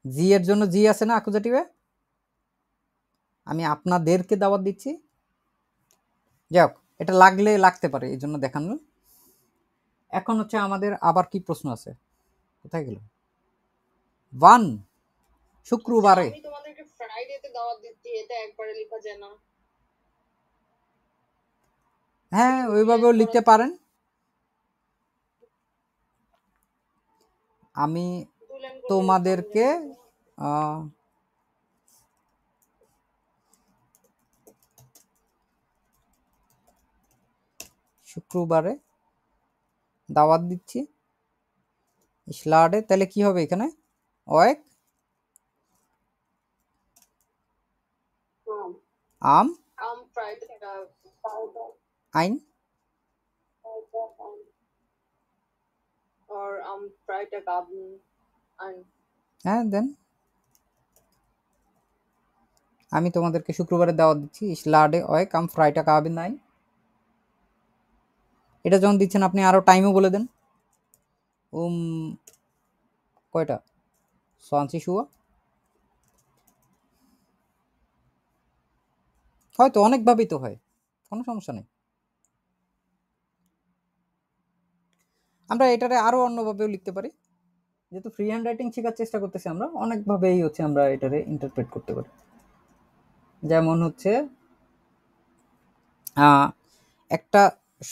জি এর জন্য জি আছে না অ্যাকুজেটিভে? আমি আপনাদেরকে দাওয়াত দিচ্ছি। যাক, এটা লাগলে লাগতে পারে, এই জন্য দেখানো। এখন হচ্ছে আমাদের আবার কি প্রশ্ন আছে, কোথায় গেল? ওয়ান, শুক্রবারে। আমি তোমাদেরকে ফ্রাইডেতে দাওয়াত দিচ্ছি, এটা একবারে লেখা যায় না? হ্যাঁ, ওইভাবেও লিখতে পারেন। আমি তুলেন করলে তোমাদেরকে শুক্রবারে দাওয়াত দিচ্ছি, স্লাডে, তাহলে কি হবে এখানে? অয়েক আম আম ফ্রাইডে আইন। or am Freitagabend ein. হ্যাঁ, দেন আমি তোমাদেরকে শুক্রবারে দাওয়াত দিচ্ছি, স্লাডে অয়েক আম ফ্রাইটা কাবিন আইন। এটা যখন দিচ্ছেন আপনি আরো টাইমও বলে দেন। কয়টা? 20 Uhr। হয়তো অনেকভাবেই তো হয়, কোনো সমস্যা নেই। আমরা এটারে আরো অন্যভাবেও লিখতে পারি, যেহেতু ফ্রি হ্যান্ড রাইটিং শেখার চেষ্টা করতেছি আমরা, অনেকভাবেই হচ্ছে আমরা এটারে ইন্টারপ্রেট করতে পারি। যেমন হচ্ছে একটা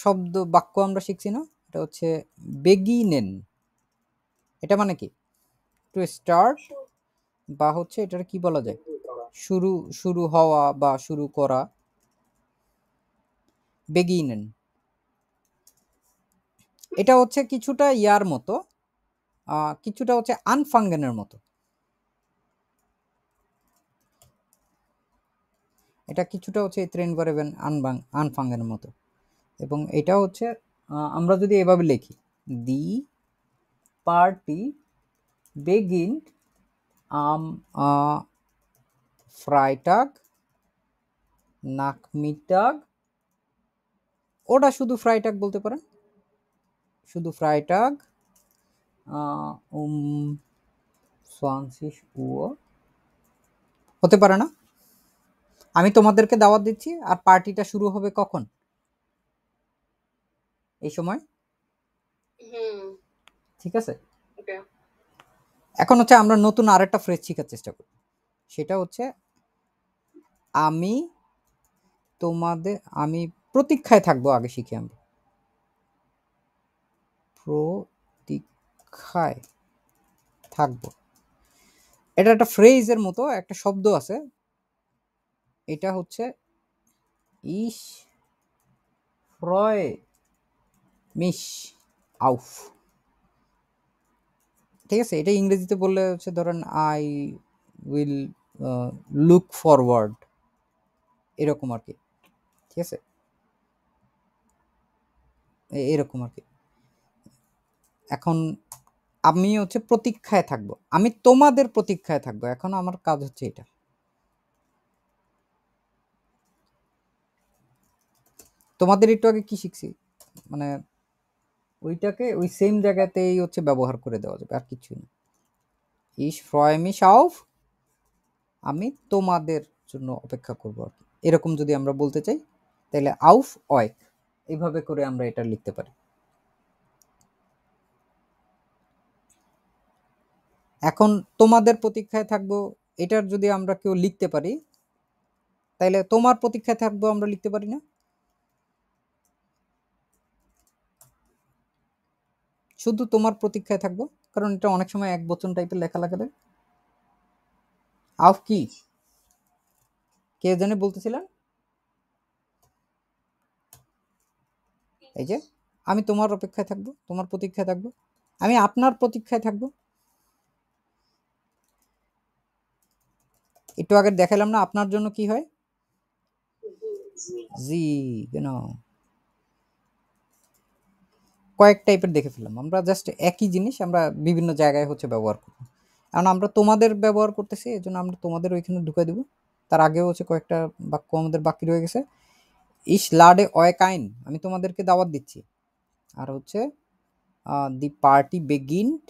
শব্দ বাক্য আমরা শিখছি না, এটা হচ্ছে বেগিনেন। এটা মানে কি? টু স্টার্ট, বা হচ্ছে এটার কি বলা যায়, শুরু শুরু হওয়া বা শুরু করা। বেগিনেন, এটা হচ্ছে কিছুটা ইয়ার মতো, কিছুটা হচ্ছে আনফাঙ্গেনের মতো। এটা কিছুটা হচ্ছে ত্রেন করেবেন আনফাঙ্গেনের মতো। এবং এটা হচ্ছে আমরা যদি এভাবে লিখি, দি পার্টি বেগিন আম ফ্রাইটাগ নাকমিটাগ, ওটা শুধু ফ্রাইটাগ বলতে পারেন, শুধু ফ্রাইটাগ 20 Uhr হতে পারে না? আমি তোমাদেরকে দাওয়াত দিচ্ছি, আর পার্টিটা শুরু হবে কখন? এই সময়। ঠিক আছে। এখন হচ্ছে আমরা নতুন আরেকটা ফ্রেজ শেখার চেষ্টা করি, সেটা হচ্ছে আমি আমি প্রতীক্ষায় থাকবো। আগে শিখি আমরা প্রতীক্ষায় থাকবো। এটা একটা ফ্রেজের মতো একটা শব্দ আছে, এটা হচ্ছে ইস ফ্রয় মিশ আউফ। ঠিক আছে, এটা ইংরেজিতে বললে হচ্ছে ধরেন আই উইল লুক ফরওয়ার্ড, এরকম আর কি। ঠিক আছে, এরকম আর কি। এখন আমি হচ্ছে প্রতীক্ষায় থাকবো, আমি তোমাদের প্রতীক্ষায় থাকবো, এখন আমার কাজ হচ্ছে এটা। তোমাদের একটু আগে কি শিখছি, মানে ওইটাকে ওই সেম জায়গাতেই হচ্ছে ব্যবহার করে দেওয়া যাবে, আর কিছুই না। ইস ফ্রয় মিশ আউফ, আমি তোমাদের জন্য অপেক্ষা করবো আর কি, এরকম যদি আমরা বলতে চাই তাহলে আউফ অয়েক, এইভাবে করে আমরা এটা লিখতে পারি। এখন তোমাদের প্রতীক্ষায় থাকবো, এটার যদি আমরা কেউ লিখতে পারি, তাইলে তোমার প্রতীক্ষায় থাকবো আমরা লিখতে পারি না? শুধু তোমার প্রতীক্ষায় থাকবো, কারণ এটা অনেক সময় এক বচন টাইপের লেখা লাগে। আউফ কি কে জানে বলতেছিলেন? এই যে আমি তোমার অপেক্ষায় থাকবো, তোমার প্রতীক্ষায় থাকবো, আমি আপনার প্রতীক্ষায় থাকবো। একটু আগে দেখালাম না আপনার জন্য কি হয়, জি genau। কয়েক টাইপের দেখে ফেললাম আমরা, জাস্ট একই জিনিস আমরা বিভিন্ন জায়গায় হচ্ছে ব্যবহার করব। কারণ আমরা তোমাদের ব্যবহার করতেছি, এই জন্য আমরা তোমাদের ওইখানে ঢুকে দেবো। তার আগেও হচ্ছে কয়েকটা বাক্য আমাদের বাকি রয়ে গেছে। ইস লাডে অয়কাইন, আমি তোমাদেরকে দাওয়াত দিচ্ছি। আর হচ্ছে দি পার্টি বেগিন্ড,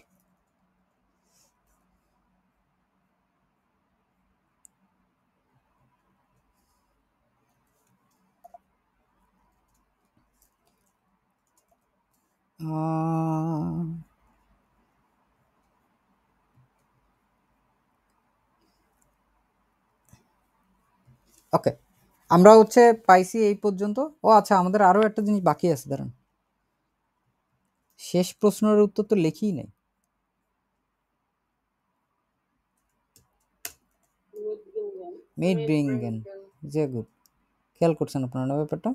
ওকে, আমরা হচ্ছে পাইছি এই পর্যন্ত। ও আচ্ছা, আমাদের আরও একটা জিনিস বাকি আছে, দাঁড়ান, শেষ প্রশ্নের উত্তর তো লেখিই নাই। মিড ব্রিঙ্গেন, যে গুড, খেয়াল করছেন আপনারা না ব্যাপারটা?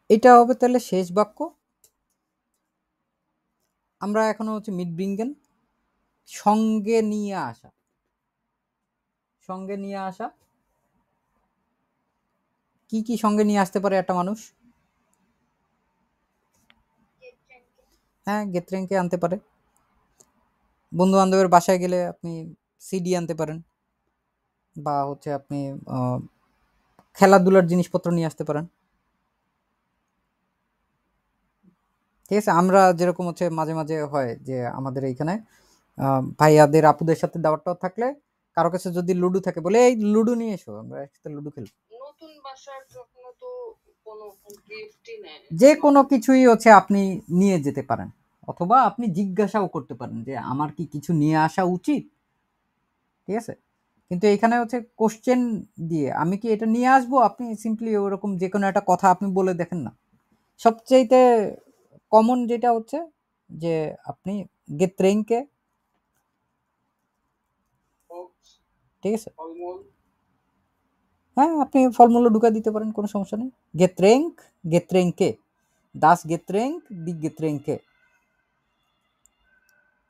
এটা হবে তাহলে শেষ বাক্য। আমরা এখনো হচ্ছে মিড ব্রিঙ্গেন, সঙ্গে নিয়ে আসা, সঙ্গে নিয়ে আসা। কি কি সঙ্গে নিয়ে আসতে পারে একটা মানুষ? হ্যাঁ, গেত্রেংকে আনতে পারে। বন্ধু বান্ধবের বাসায় গেলে আপনি সিডি আনতে পারেন, বা হচ্ছে আপনি খেলাধুলার জিনিসপত্র নিয়ে আসতে পারেন। ঠিক আছে, আমরা যেরকম হচ্ছে মাঝে মাঝে হয় যে আমাদের এইখানে ভাইয়াদের আপুদের সাথে দাওয়াতটাও থাকলে কারো কাছে যদি লুডো থাকে, বলে এই লুডো নিয়ে এসো, আমরা একসাথে লুডো খেলবো। নতুন বাসার জন্য তো কোনো গিফটই নেয়, যে কোনো কিছুই হচ্ছে আপনি নিয়ে যেতে পারেন, অথবা আপনি জিজ্ঞাসাও করতে পারেন যে আমার কি কিছু নিয়ে আসা উচিত। ঠিক আছে, কিন্তু এখানে হচ্ছে কোশ্চেন দিয়ে আমি কি এটা নিয়ে আসবো, আপনি সিম্পলি ওরকম যে কোনো একটা কথা আপনি বলে দেখেন না। সবচেয়েতে কমন যেটা হচ্ছে যে আপনি গেত্রেংকে, ঠিক আছে, ফলমূল, হ্যাঁ আপনি ফলমূলও ঢুকা দিতে পারেন, কোনো সমস্যা নেই। গেত্রেং, গেত্রেংকে, দাস গেত্রেং, দি গেত্রেংকে।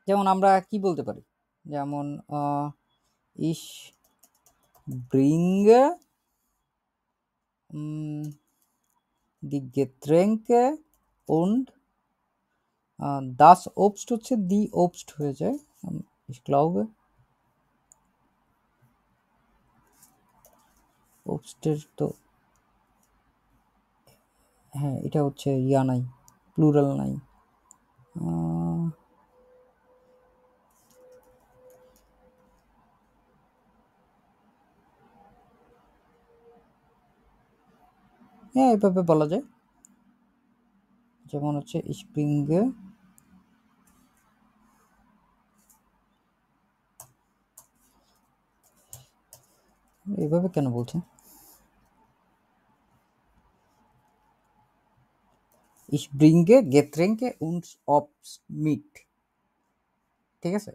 যেমন আমরা কি বলতে পারি, যেমন ইস ব্রিঙ্গে দি গেত্রেংকে und das Obst হচ্ছে দি Obst হয়ে যায়, ich glaube Obsটের তো হ্যাঁ এটা হচ্ছে ইয়া নাই, প্লুরাল নাই। হ্যাঁ এভাবে বলা যায়, যেমন হচ্ছে স্প্রিঙ্গে, এইভাবে কেন বলছে, ich bringe Getränke und Obst mit। ঠিক আছে,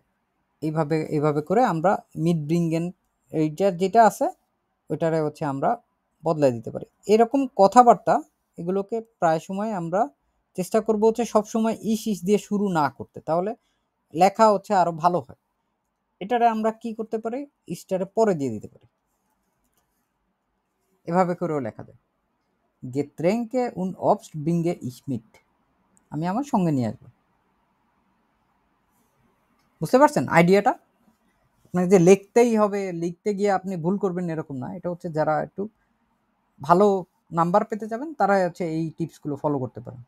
এইভাবে এইভাবে করে আমরা মিড ব্রিঙ্গেন এইটার যেটা আছে ওইটারে হচ্ছে আমরা বদলাই দিতে পারি। এরকম কথাবার্তা এগুলোকে প্রায় সময় আমরা চেষ্টা করব হচ্ছে সবসময় ইস ইস দিয়ে শুরু না করতে, তাহলে লেখা হচ্ছে আরো ভালো হয়। এটারে আমরা কি করতে পারি, ইসটারে পরে দিয়ে দিতে পারি, এভাবে করেও লেখা যায়। Getränke und Obst bringe ich mit, আমি আমার সঙ্গে নিয়ে আসবো। বুঝতে পারছেন আইডিয়াটা? আপনাকে যে লিখতেই হবে, লিখতে গিয়ে আপনি ভুল করবেন এরকম না। এটা হচ্ছে যারা একটু ভালো নাম্বার পেতে যাবেন তারা হচ্ছে এই টিপসগুলো ফলো করতে পারেন।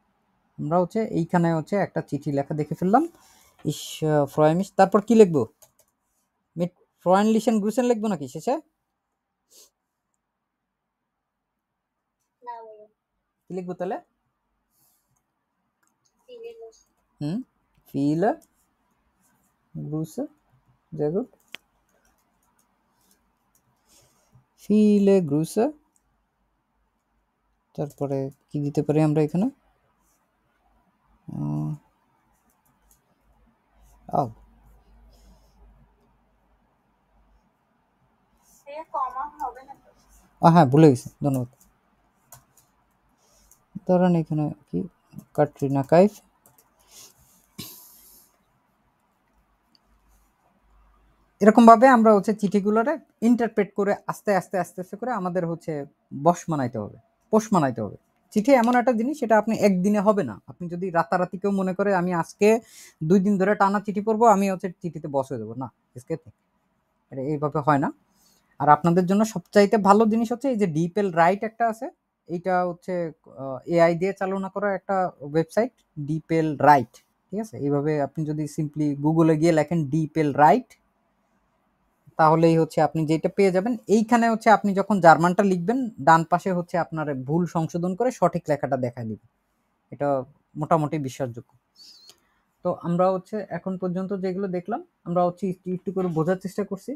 আমরা হচ্ছে এইখানে হচ্ছে একটা চিঠি লেখা দেখে ফেললাম, ইস ফ্রয়েমিশ, তারপর কি লিখবো, মিট ফ্রয়েনলিশন গ্রুসেন লিখবো নাকি শেষে? না ভাইয়া, কি লিখবো তাহলে? ফিলে বস। ফিল গ্রুসে, গুড, ফিলে গ্রুসে। তারপরে কি দিতে পারি আমরা এখানে, কমা হবে না তো? হ্যাঁ ভুলে গেছি, ধন্যবাদ। ধরেন এখানে কি ক্যাটরিনা কাইফ, এরকমভাবে আমরা হচ্ছে চিঠিগুলোরে ইন্টারপ্রেট করে আস্তে আস্তে আস্তে আস্তে করে আমাদের হচ্ছে বশ মানাইতে হবে, পোষ মানাইতে হবে। চিঠি এমন একটা জিনিস, সেটা আপনি একদিনে হবে না। আপনি যদি রাতারাতি কেউ মনে করে আমি আজকে 2 দিন ধরে টানা চিঠি পড়বো, আমি হচ্ছে চিঠিতে বস হয়ে যাবো, না, এটা এইভাবে হয় না। আর আপনাদের জন্য সবচাইতে ভালো জিনিস হচ্ছে এই যে ডিপেল রাইট একটা আছে, এইটা হচ্ছে এআই দিয়ে চালনা করা একটা ওয়েবসাইট, ডিপেল রাইট। ঠিক আছে, এইভাবে আপনি যদি সিম্পলি গুগলে গিয়ে লেখেন ডিপেল রাইট, তাহলেই হচ্ছে আপনি যেটা পেয়ে যাবেন। এইখানে হচ্ছে আপনি যখন জার্মানটা লিখবেন, ডান পাশে হচ্ছে আপনার ভুল সংশোধন করে সঠিক লেখাটা দেখা দিবে। এটা মোটামুটি বিশ্বাসযোগ্য। তো আমরা হচ্ছে এখন পর্যন্ত যেগুলো দেখলাম, আমরা হচ্ছে একটু একটু করে বোঝার চেষ্টা করছি।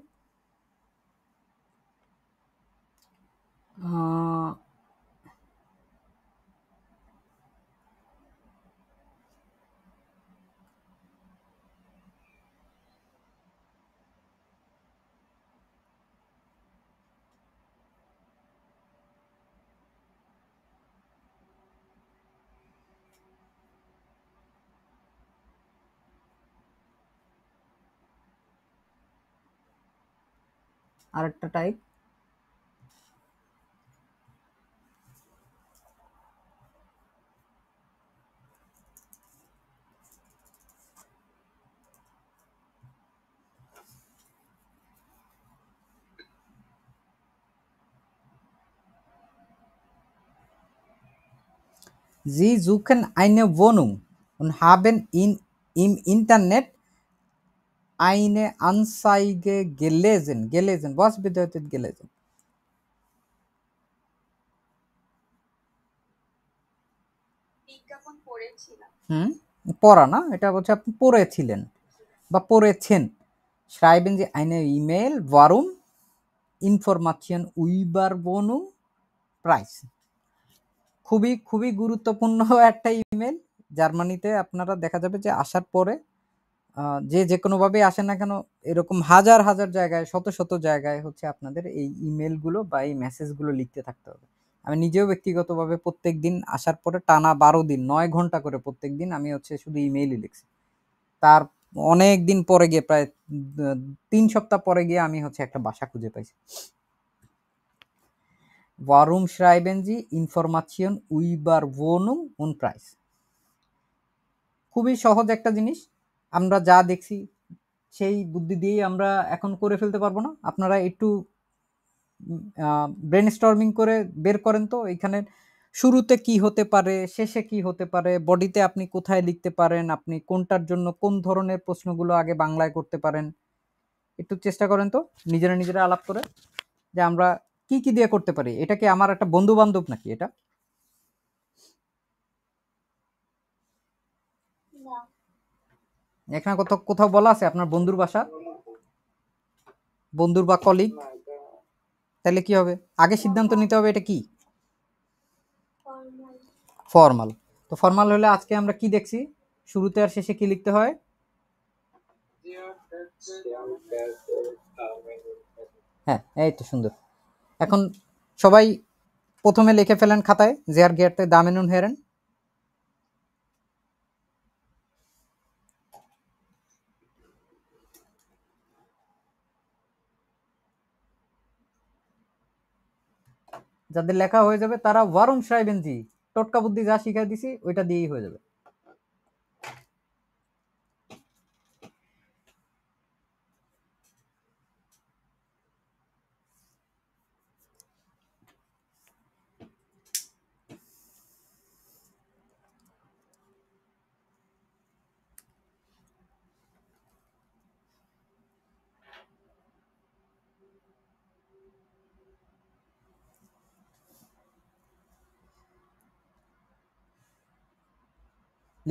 আরেকটা type, Sie suchen eine Wohnung und haben im Internet eine Anzeige gelesen. Gelesen, was bedeutet gelesen? বিজ্ঞাপন পড়েছিলাম। পড়া না, এটা হচ্ছে আপনি পড়েছিলেন বা পড়েছেন। Schreiben Sie eine E-Mail, warum? Information über Wohnung, Preis. খুবই খুবই গুরুত্বপূর্ণ একটা ইমেল। জার্মানিতে আপনারা দেখা যাবে যে আসার পরে যে কোনোভাবেই আসেন না কেন, এরকম হাজার হাজার জায়গায়, শত শত জায়গায় হচ্ছে আপনাদের এই ইমেলগুলো বা এই মেসেজগুলো লিখতে থাকতে হবে। আমি নিজেও ব্যক্তিগতভাবে প্রত্যেক দিন আসার পরে টানা 12 দিন 9 ঘন্টা করে প্রত্যেক দিন আমি হচ্ছে শুধু ইমেইলই লিখছি। তার অনেক দিন পরে গিয়ে, প্রায় 3 সপ্তাহ পরে গিয়ে আমি হচ্ছে একটা বাসা খুঁজে পাইছি। Warum schreiben Sie Information über Wohnung und Preis? খুবই সহজ একটা জিনিস, আমরা যা দেখছি সেই বুদ্ধি দিয়েই আমরা এখন করে ফেলতে পারবো না। আপনারা একটু ব্রেনস্টর্মিং করে বের করেন তো এখানে শুরুতে কি হতে পারে, শেষে কি হতে পারে, বডিতে আপনি কোথায় লিখতে পারেন, আপনি কোনটার জন্য কোন ধরনের প্রশ্নগুলো আগে বাংলায় করতে পারেন। একটু চেষ্টা করেন তো নিজেরা নিজেরা আলাপ করে, যে আমরা কি কি দিয়ে করতে পারি। এটা কি আমার একটা বন্ধু বান্ধব নাকি? এটা না, এখানে কোথাও কোথাও বলা আছে আপনার বন্ধুর বাসা, বন্ধুর বা কলিগ? তাহলে কি হবে? আগে সিদ্ধান্ত নিতে হবে এটা কি ফর্মাল। ফর্মাল। তো ফর্মাল হলে আজকে আমরা কি দেখছি, শুরুতে আর শেষে কি লিখতে হয়? হ্যাঁ, এই তো সুন্দর। এখন সবাই প্রথমে লিখে ফেলেন খাতায়, জেয়ার গেয়ারতে দামেনুন হেরেন। যাদের লেখা হয়ে যাবে তারা ওয়ারুম সাহেবেন জি, টোটকা বুদ্ধি যা শিখাই দিছি ওইটা দিয়েই হয়ে যাবে।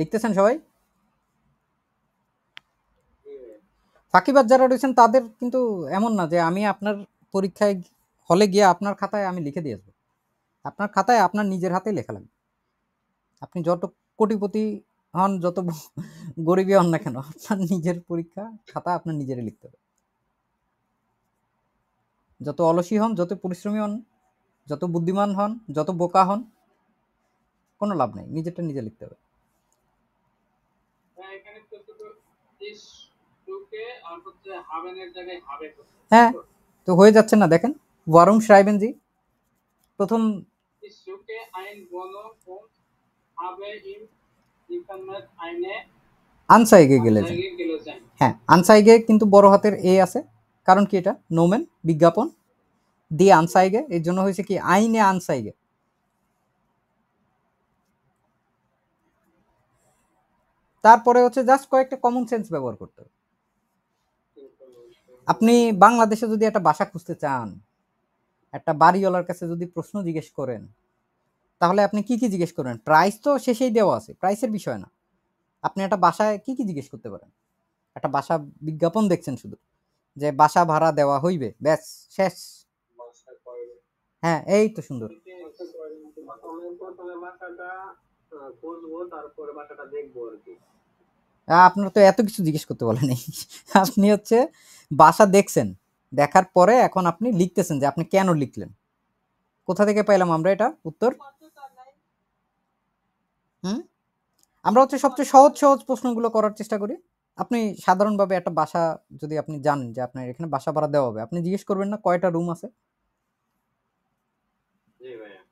লিখতেছেন সবাই? ফাঁকিবাজ যারা রয়েছেন তাদের কিন্তু এমন না যে আমি আপনার পরীক্ষায় হলে গিয়ে আপনার খাতায় আমি লিখে দিয়ে আসবো। আপনার খাতায় আপনার নিজের হাতে লেখা লাগবে। আপনি যত কোটিপতি হন, যত গরিবই হন না কেন, আপনার নিজের পরীক্ষা খাতা আপনার নিজেরই লিখতে হবে। যত অলসী হন, যত পরিশ্রমী হন, যত বুদ্ধিমান হন, যত বোকা হন, কোনো লাভ নেই, নিজেরটা নিজে লিখতে হবে। হ্যাঁ, এখানে তো শুধু ইস টুকে আর হচ্ছে হাবেনের জায়গায় হবে করতে। হ্যাঁ, তো হয়ে যাচ্ছে না, দেখেন ওয়ারুম schreiben Sie প্রথম Ich suche ein Wohnung und habe im Internet eine আনসাইগে gelesen। Anzeige gelesen. হ্যাঁ, আনসাইগে কিন্তু বড় হাতের এ আছে, কারণ কি এটা নোমেন, বিজ্ঞাপন। দি আনসাইগে এর জন্য হয়েছে কি আইনে আনসাইগে। তারপরে হচ্ছে জাস্ট কয়েকটা কমন সেন্স ব্যবহার করতে হবে। আপনি বাংলাদেশে যদি একটা বাসা খুঁজতে চান, একটা বাড়িওয়ালার কাছে যদি প্রশ্ন জিজ্ঞেস করেন, তাহলে আপনি কি কি জিজ্ঞেস করেন? প্রাইস তো শেষেই দেওয়া আছে, প্রাইসের বিষয় না। আপনি একটা বাসায় কি কি জিজ্ঞেস করতে পারেন? একটা বাসা বিজ্ঞাপন দেখছেন শুধু, যে বাসা ভাড়া দেওয়া হইবে, ব্যাস শেষ। হ্যাঁ, এই তো সুন্দর। প্রথমে বাসাটা খুঁজবো, তারপরে বাসাটা দেখবো আর কি। আপনার তো এত কিছু জিজ্ঞেস করতে বলে নেই। আপনি হচ্ছে বাসা দেখছেন, দেখার পরে এখন আপনি লিখতেছেন যে আপনি কেন লিখলেন। কোথা থেকে পাইলাম আমরা এটা উত্তর? আমরা হচ্ছে সবচেয়ে সহজ সহজ প্রশ্নগুলো করার চেষ্টা করি। আপনি সাধারণভাবে একটা বাসা যদি আপনি জানেন যে আপনার এখানে বাসা ভাড়া দেওয়া হবে, আপনি জিজ্ঞেস করবেন না কয়টা রুম আছে? জি ভাইয়া।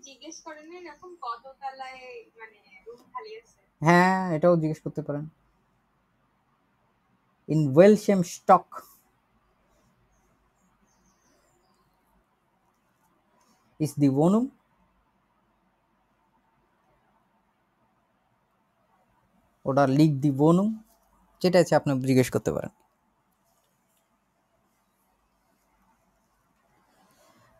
জিজ্ঞেস করেন এখন কত তলায় মানে রুম খালি আছে। হ্যাঁ, এটাও জিজ্ঞেস করতে পারেন। ইন ওয়েলশেম স্টক ইজ দি ওনুম। ওটা লিক দি ওনুম, যেটা আছে আপনি জিজ্ঞেস করতে পারেন।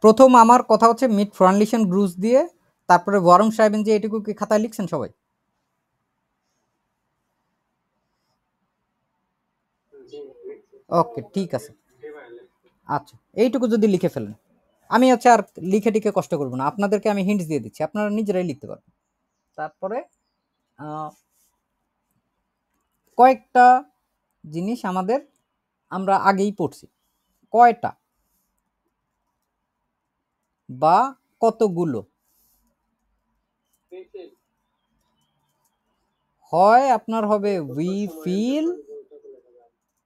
প্রথম আমার কথা হচ্ছে মিট ফ্রানলিশন গ্রুজ দিয়ে, তারপরে ওয়ারম সাহেবেন যে এটুকু কি খাতায় লিখছেন সবাই? ওকে, ঠিক আছে। আচ্ছা, এইটুকু যদি লিখে ফেলেন, আমি হচ্ছে আর লিখে টিখে কষ্ট করবো না, আপনাদেরকে আমি হিন্টস দিয়ে দিচ্ছি, আপনারা নিজেরাই লিখতে পারবেন। তারপরে কয়েকটা জিনিস আমাদের আমরা আগেই পড়ছি, কয়টা বা কতগুলো হয় আপনার হবে উই ফিল,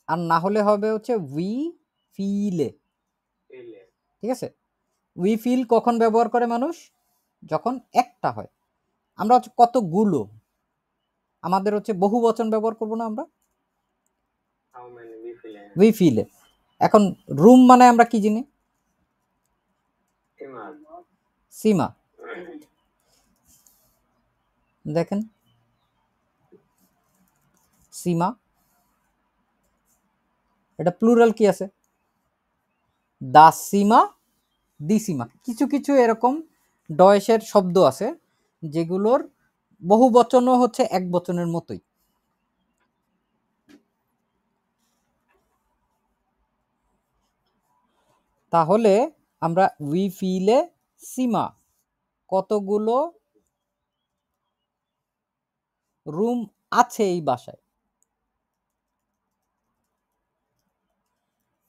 আর না হলে হবে হচ্ছে উই ফিলে। ঠিক আছে, উই ফিল কখন ব্যবহার করে মানুষ? যখন একটা হয়। আমরা হচ্ছে কতগুলো, আমাদের হচ্ছে বহু বচন ব্যবহার করব না আমরা, উই ফিলে। এখন রুম মানে আমরা কি জানি? সীমা। দেখেন সীমা, এটা প্লুরাল কি আছে? দা সীমা, দি সীমা। কিছু কিছু এরকম ডয়েসের শব্দ আছে যেগুলোর বহু বচনও হচ্ছে এক বচনের মতোই। তাহলে আমরা উই ফিলে সীমা, কতগুলো রুম আছে এই বাসায়।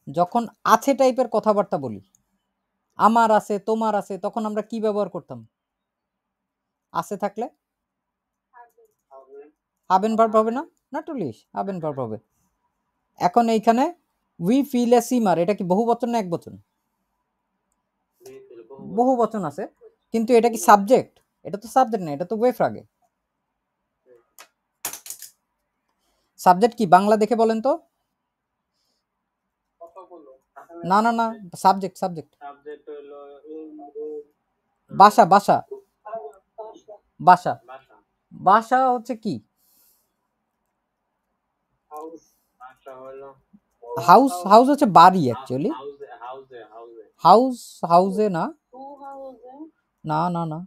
যখন আছে টাইপের কথাবার্তা বলি, আমার আছে, তোমার আছে, তখন আমরা কি ব্যবহার করতাম? আছে থাকলে হাবেন ভার্ব হবে না? নাটুলিশ হাবেন ভার্ব হবে। এখন এইখানে উই ফিল এ সিমার, এটা কি বহু বচন না এক বচন? বহু বচন আছে, কিন্তু এটা কি সাবজেক্ট? এটা তো সাবজেক্ট না, এটা তো ওয়ে ফ্রাগে। সাবজেক্ট কি বাংলা দেখে বলেন তো? না না না, সাবজেক্ট সাবজেক্ট। বাসা বাসা বাসা বাসা হচ্ছে কি? হাউস, হাউস হচ্ছে বাড়ি অ্যাকচুয়ালি। হাউস, হাউসে না, না না না,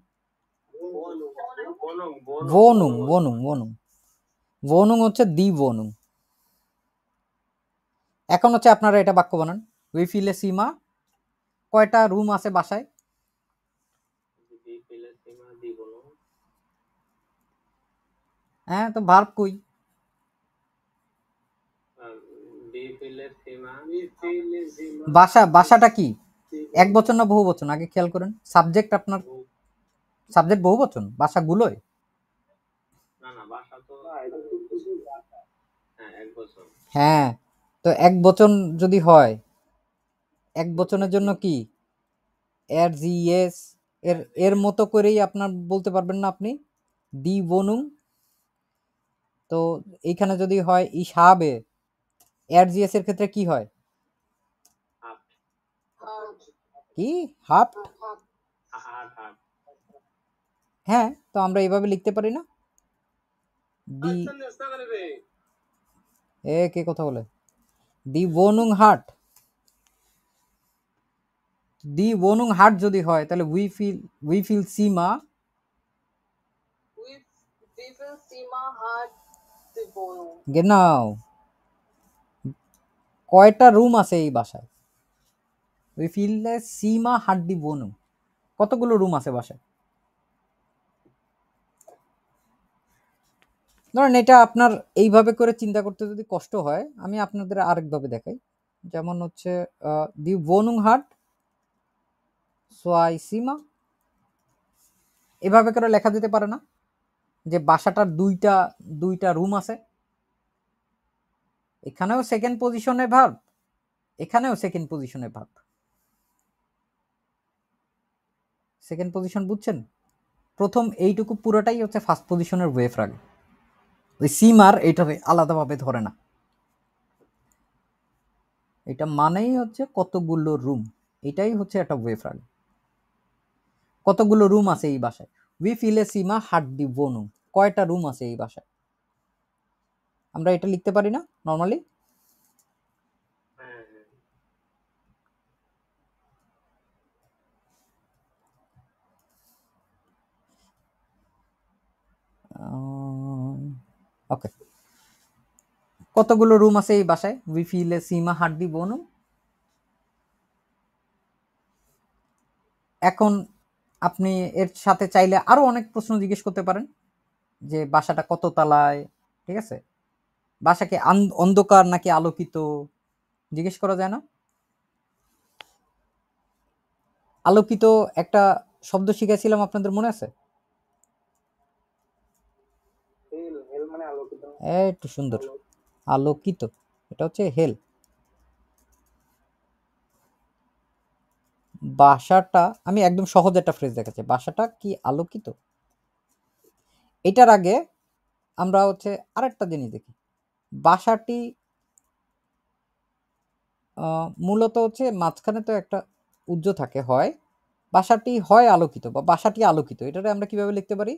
ওনুং ওনুং ওনুং ওনুং হচ্ছে দি ওনুং। এখন হচ্ছে আপনারা এটা বাক্য বানান, উই ফিলে সীমা, কয়টা রুম আছে বাসায়? হ্যাঁ, তো ভার্ব কই? বাসাটা কি এক বচন না বহু বচন আগে খেয়াল করেন। সাবজেক্ট আপনার সাবজেক্ট বহু বচন, বাসাগুলোই। হ্যাঁ, তো এক বচন যদি হয়, এক বচনের জন্য কি এর জি এস এর মতো করেই আপনার বলতে পারবেন না আপনি দি বনুং। তো এইখানে যদি হয় ইস হাবে, এর জি এস এর ক্ষেত্রে কি হয়? কি হাফ? হ্যাঁ, তো আমরা এইভাবে লিখতে পারি না দি কে কথা বলে দি বনুং হাট। দি বনুং হাট যদি হয় তাহলে উই ফিল সীমা গেনাও। কয়টা রুম আছে এই বাসায়? উই ফিল সীমা হাট দি বনুং, কতগুলো রুম আছে বাসায়? ধরেন এটা আপনার এইভাবে করে চিন্তা করতে যদি কষ্ট হয়, আমি আপনাদের আরেকভাবে দেখাই। যেমন হচ্ছে দি বনুং হাট সোয়াই সীমা, এভাবে করে লেখা যেতে পারে না যে বাসাটার দুইটা রুম আছে? এখানেও সেকেন্ড পজিশনে ভার্ব, এখানেও সেকেন্ড পজিশনে ভার্ব। সেকেন্ড পজিশন বুঝছেন? প্রথম এইটুকু পুরোটাই হচ্ছে ফার্স্ট পজিশনের ওয়েভ রাগ, ওই সীমার এইটাকে আলাদাভাবে ধরে না। এটা মানেই হচ্ছে কতগুলো রুম, এটাই হচ্ছে একটা ওয়েভ রাগ। কতগুলো রুম আছে এই বাসায়? উই ফিল এ সীমা হাট দি বনু, কয়টা রুম আছে এই বাসায়? আমরা এটা লিখতে পারি না নর্মালি? ওকে, কতগুলো রুম আছে এই বাসায়? উই ফিল এ সীমা হাট দি বনু। এখন আপনি এর সাথে চাইলে আরো অনেক প্রশ্ন জিজ্ঞেস করতে পারেন, যে বাসাটা কত তলায়, ঠিক আছে, বাসাকে অন্ধকার নাকি আলোকিত, জিজ্ঞেস করা যায় না? আলোকিত একটা শব্দ শিখেছিলাম, আপনাদের মনে আছে? একটু সুন্দর, আলোকিত, এটা হচ্ছে হেল। বাসাটা, আমি একদম সহজ একটা ফ্রেজ দেখাচ্ছি, বাসাটা কি আলোকিত। এটার আগে আমরা হচ্ছে আরেকটা জিনিস দেখি, বাসাটি মূলত হচ্ছে মাঝখানে তো একটা উজ্জ থাকে, হয় বাসাটি হয় আলোকিত বা বাসাটি আলোকিত, এটাকে আমরা কিভাবে লিখতে পারি?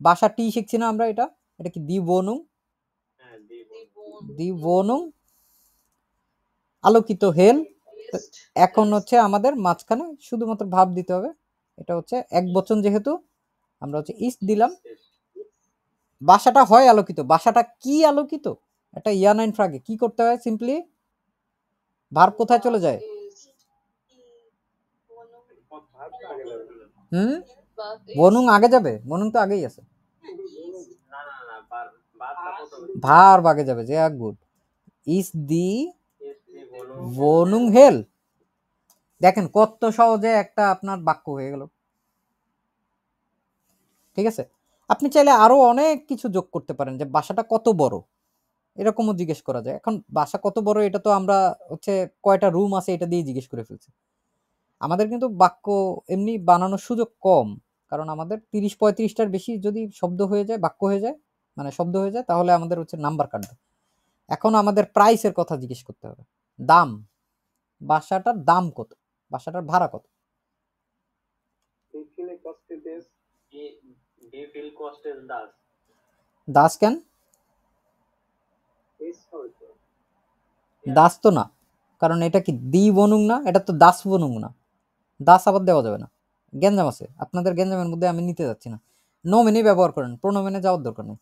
বাসাটি শিখছি না আমরা, এটা কি দি বনুং, দি বনুং আলোকিত হেল। এখন হচ্ছে আমাদের মাঝখানে শুধুমাত্র ভাব দিতে হবে, এটা হচ্ছে এক বচন যেহেতু আমরা হচ্ছে ইস দিলাম। বাসাটা হয় আলোকিত, বাসাটা কি আলোকিত, এটা ইয়া নাইন ফ্রাগে কি করতে হয়? সিম্পলি ভার্ব কোথায় চলে যায়? বনুং আগে যাবে, বনুং তো আগেই আছে, ভার্ব আগে যাবে, যে গুড। ইস দি বনুং হেল। দেখেন কত সহজে একটা আপনার বাক্য হয়ে গেল, ঠিক আছে। আপনি চাইলে আরো অনেক কিছু যোগ করতে পারেন, যে বাসাটা কত বড়, এরকমও জিজ্ঞেস করা যায়। এখন বাসা কত বড় এটা তো আমরা হচ্ছে কয়টা রুম আছে এটা দিয়ে জিজ্ঞেস করে ফেলছি। আমাদের কিন্তু বাক্য এমনি বানানোর সুযোগ কম, কারণ আমাদের 30-35টার বেশি যদি শব্দ হয়ে যায়, বাক্য হয়ে যায়, মানে শব্দ হয়ে যায়, তাহলে আমাদের হচ্ছে নাম্বার কাটবে। এখন আমাদের প্রাইসের কথা জিজ্ঞেস করতে হবে, দাম, বাসাটার দাম কত, বাসাটার ভাড়া কত? দাস কেন? দাস তো না, কারণ এটা কি দি বনুং না, এটা তো দাস বনুং না, দাস আবার দেওয়া যাবে না, গ্যাঞ্জাম আছে। আপনাদের গ্যাঞ্জামের মধ্যে আমি নিতে যাচ্ছি না, নো মেনে ব্যবহার করেন, প্রোনোমেনে যাওয়ার দরকার নেই।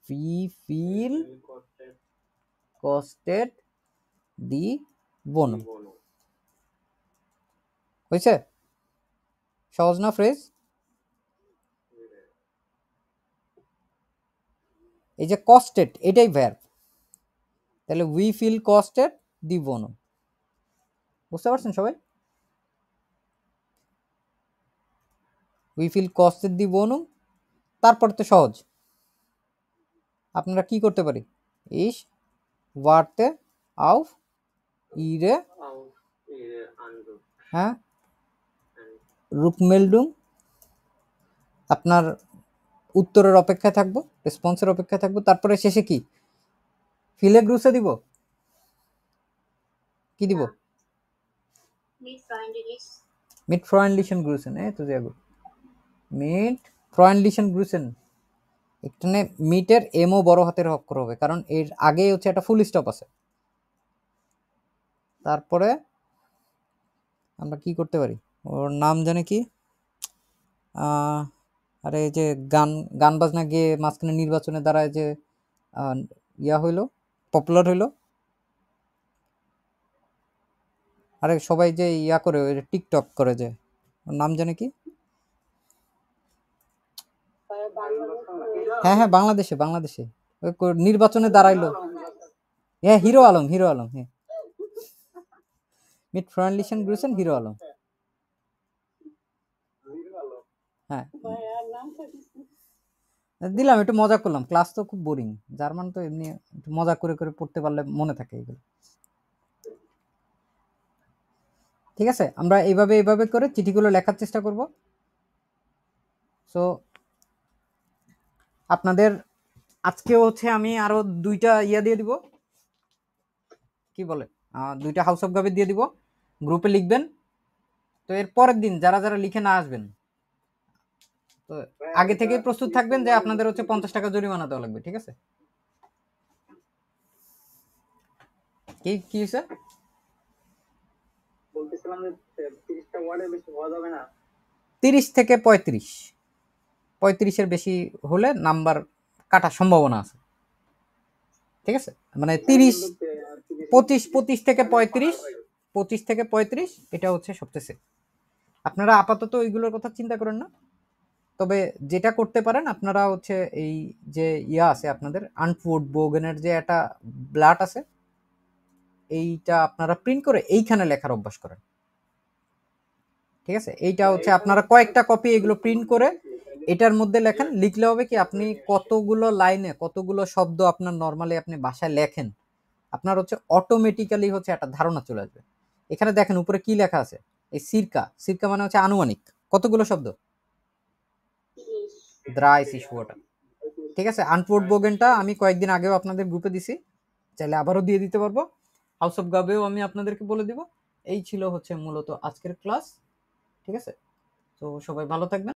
ফি ফিল কস্টেড দি বনু, হয়েছে? সহজ না ফ্রেজ? এই যে কস্টেড এটাই ভার্ব, তাহলে উই ফিল কস্টেড দি Wohnung, বুঝতে পারছেন সবাই? উই ফিল কস্টেড দি Wohnung। তারপর তো সহজ, আপনারা কি করতে পারি, ইস ওয়ার্তে আউফ ইরে Auf ihre Anruf. হ্যাঁ রুকমেলডুং, আপনার উত্তরের অপেক্ষায় থাকবো, রেসপন্সের অপেক্ষায় থাকবো। তারপরে শেষে কি ফিলে গ্রুসে দিব, কি দিব? Mit Freundlich. মিট ফ্রয়েন্ডলিশন গ্রুসেন, এই তো যাবো মিট ফ্রয়েন্ডলিশন গ্রুসেন। এখানে মিটের এমও বড় হাতের অক্ষর হবে, কারণ এর আগে হচ্ছে একটা ফুল স্টপ আছে। তারপরে আমরা কি করতে পারি, ওর নাম জানে কি, আরে এই যে গান গান বাজনা গিয়ে মাঝখানে নির্বাচনে দ্বারায় যে ইয়া হইলো, পপুলার হইলো, আরে সবাই যে ইয়া করে ওই টিকটক করে, যে ওর নাম জানে কি, হ্যাঁ হ্যাঁ বাংলাদেশে বাংলাদেশে ওই নির্বাচনে দাঁড়াইলো, হ্যাঁ হিরো আলম, হিরো আলম, হ্যাঁ মিট ফ্রয়েন্ডলিশন গ্রুসেন হিরো আলম। হ্যাঁ দিলাম, একটু মজা করলাম, ক্লাস তো খুব বোরিং, জার্মান তো এমনি একটু মজা করে করে পড়তে পারলে মনে থাকে এগুলো। ঠিক আছে, আমরা এইভাবে এইভাবে করে চিঠিগুলো লেখার চেষ্টা করব। সো আপনাদের আজকে হচ্ছে আমি আরো দুইটা ইয়া দিয়ে দিব, কি বলে, দুইটা হাউস অফ গাবি দিয়ে দিব, গ্রুপে লিখবেন। তো এর পরের দিন যারা যারা লিখে না আসবেন, তো আগে থেকেই প্রস্তুত থাকবেন যে আপনাদের হচ্ছে 50 টাকা জরিমানা দেওয়া লাগবে, ঠিক আছে? কি কি হয়েছে? বলতেছিলাম যে 30টা ওয়ার্ডের বেশি হওয়া যাবে না। 30 থেকে 35, 35-এর বেশি হলে নাম্বার কাটার সম্ভাবনা আছে, ঠিক আছে? মানে 30, 25 থেকে 35, 25 থেকে 35 এটা হচ্ছে সবচেয়ে safe। আপনারা আপাতত ওইগুলোর কথা চিন্তা করেন না, তবে যেটা করতে পারেন আপনারা হচ্ছে এই যে ইয়া আছে আপনাদের আনফুড বোগেনের যে একটা ব্লাড আছে, এইটা আপনারা প্রিন্ট করে এইখানে লেখার অভ্যাস করেন, ঠিক আছে? এইটা হচ্ছে আপনারা কয়েকটা কপি এগুলো প্রিন্ট করে এটার মধ্যে লেখেন, লিখলে হবে কি আপনি কতগুলো লাইনে কতগুলো শব্দ আপনার নর্মালি আপনি ভাষায় লেখেন, আপনার হচ্ছে অটোমেটিক্যালি হচ্ছে একটা ধারণা চলে আসবে। এখানে দেখেন উপরে কি লেখা আছে, এই সিরকা, সিরকা মানে হচ্ছে আনুমানিক, কতগুলো শব্দ, 30 ওয়াটার, ঠিক আছে? আনফোর্ড বোগেনটা আমি কয়েকদিন আগেও আপনাদের গ্রুপে দিছি, চাইলে আবারও দিয়ে দিতে পারবো, হাউস অফ গাবেও আমি আপনাদেরকে বলে দিব। এই ছিল হচ্ছে মূলত আজকের ক্লাস, ঠিক আছে? তো সবাই ভালো থাকবেন।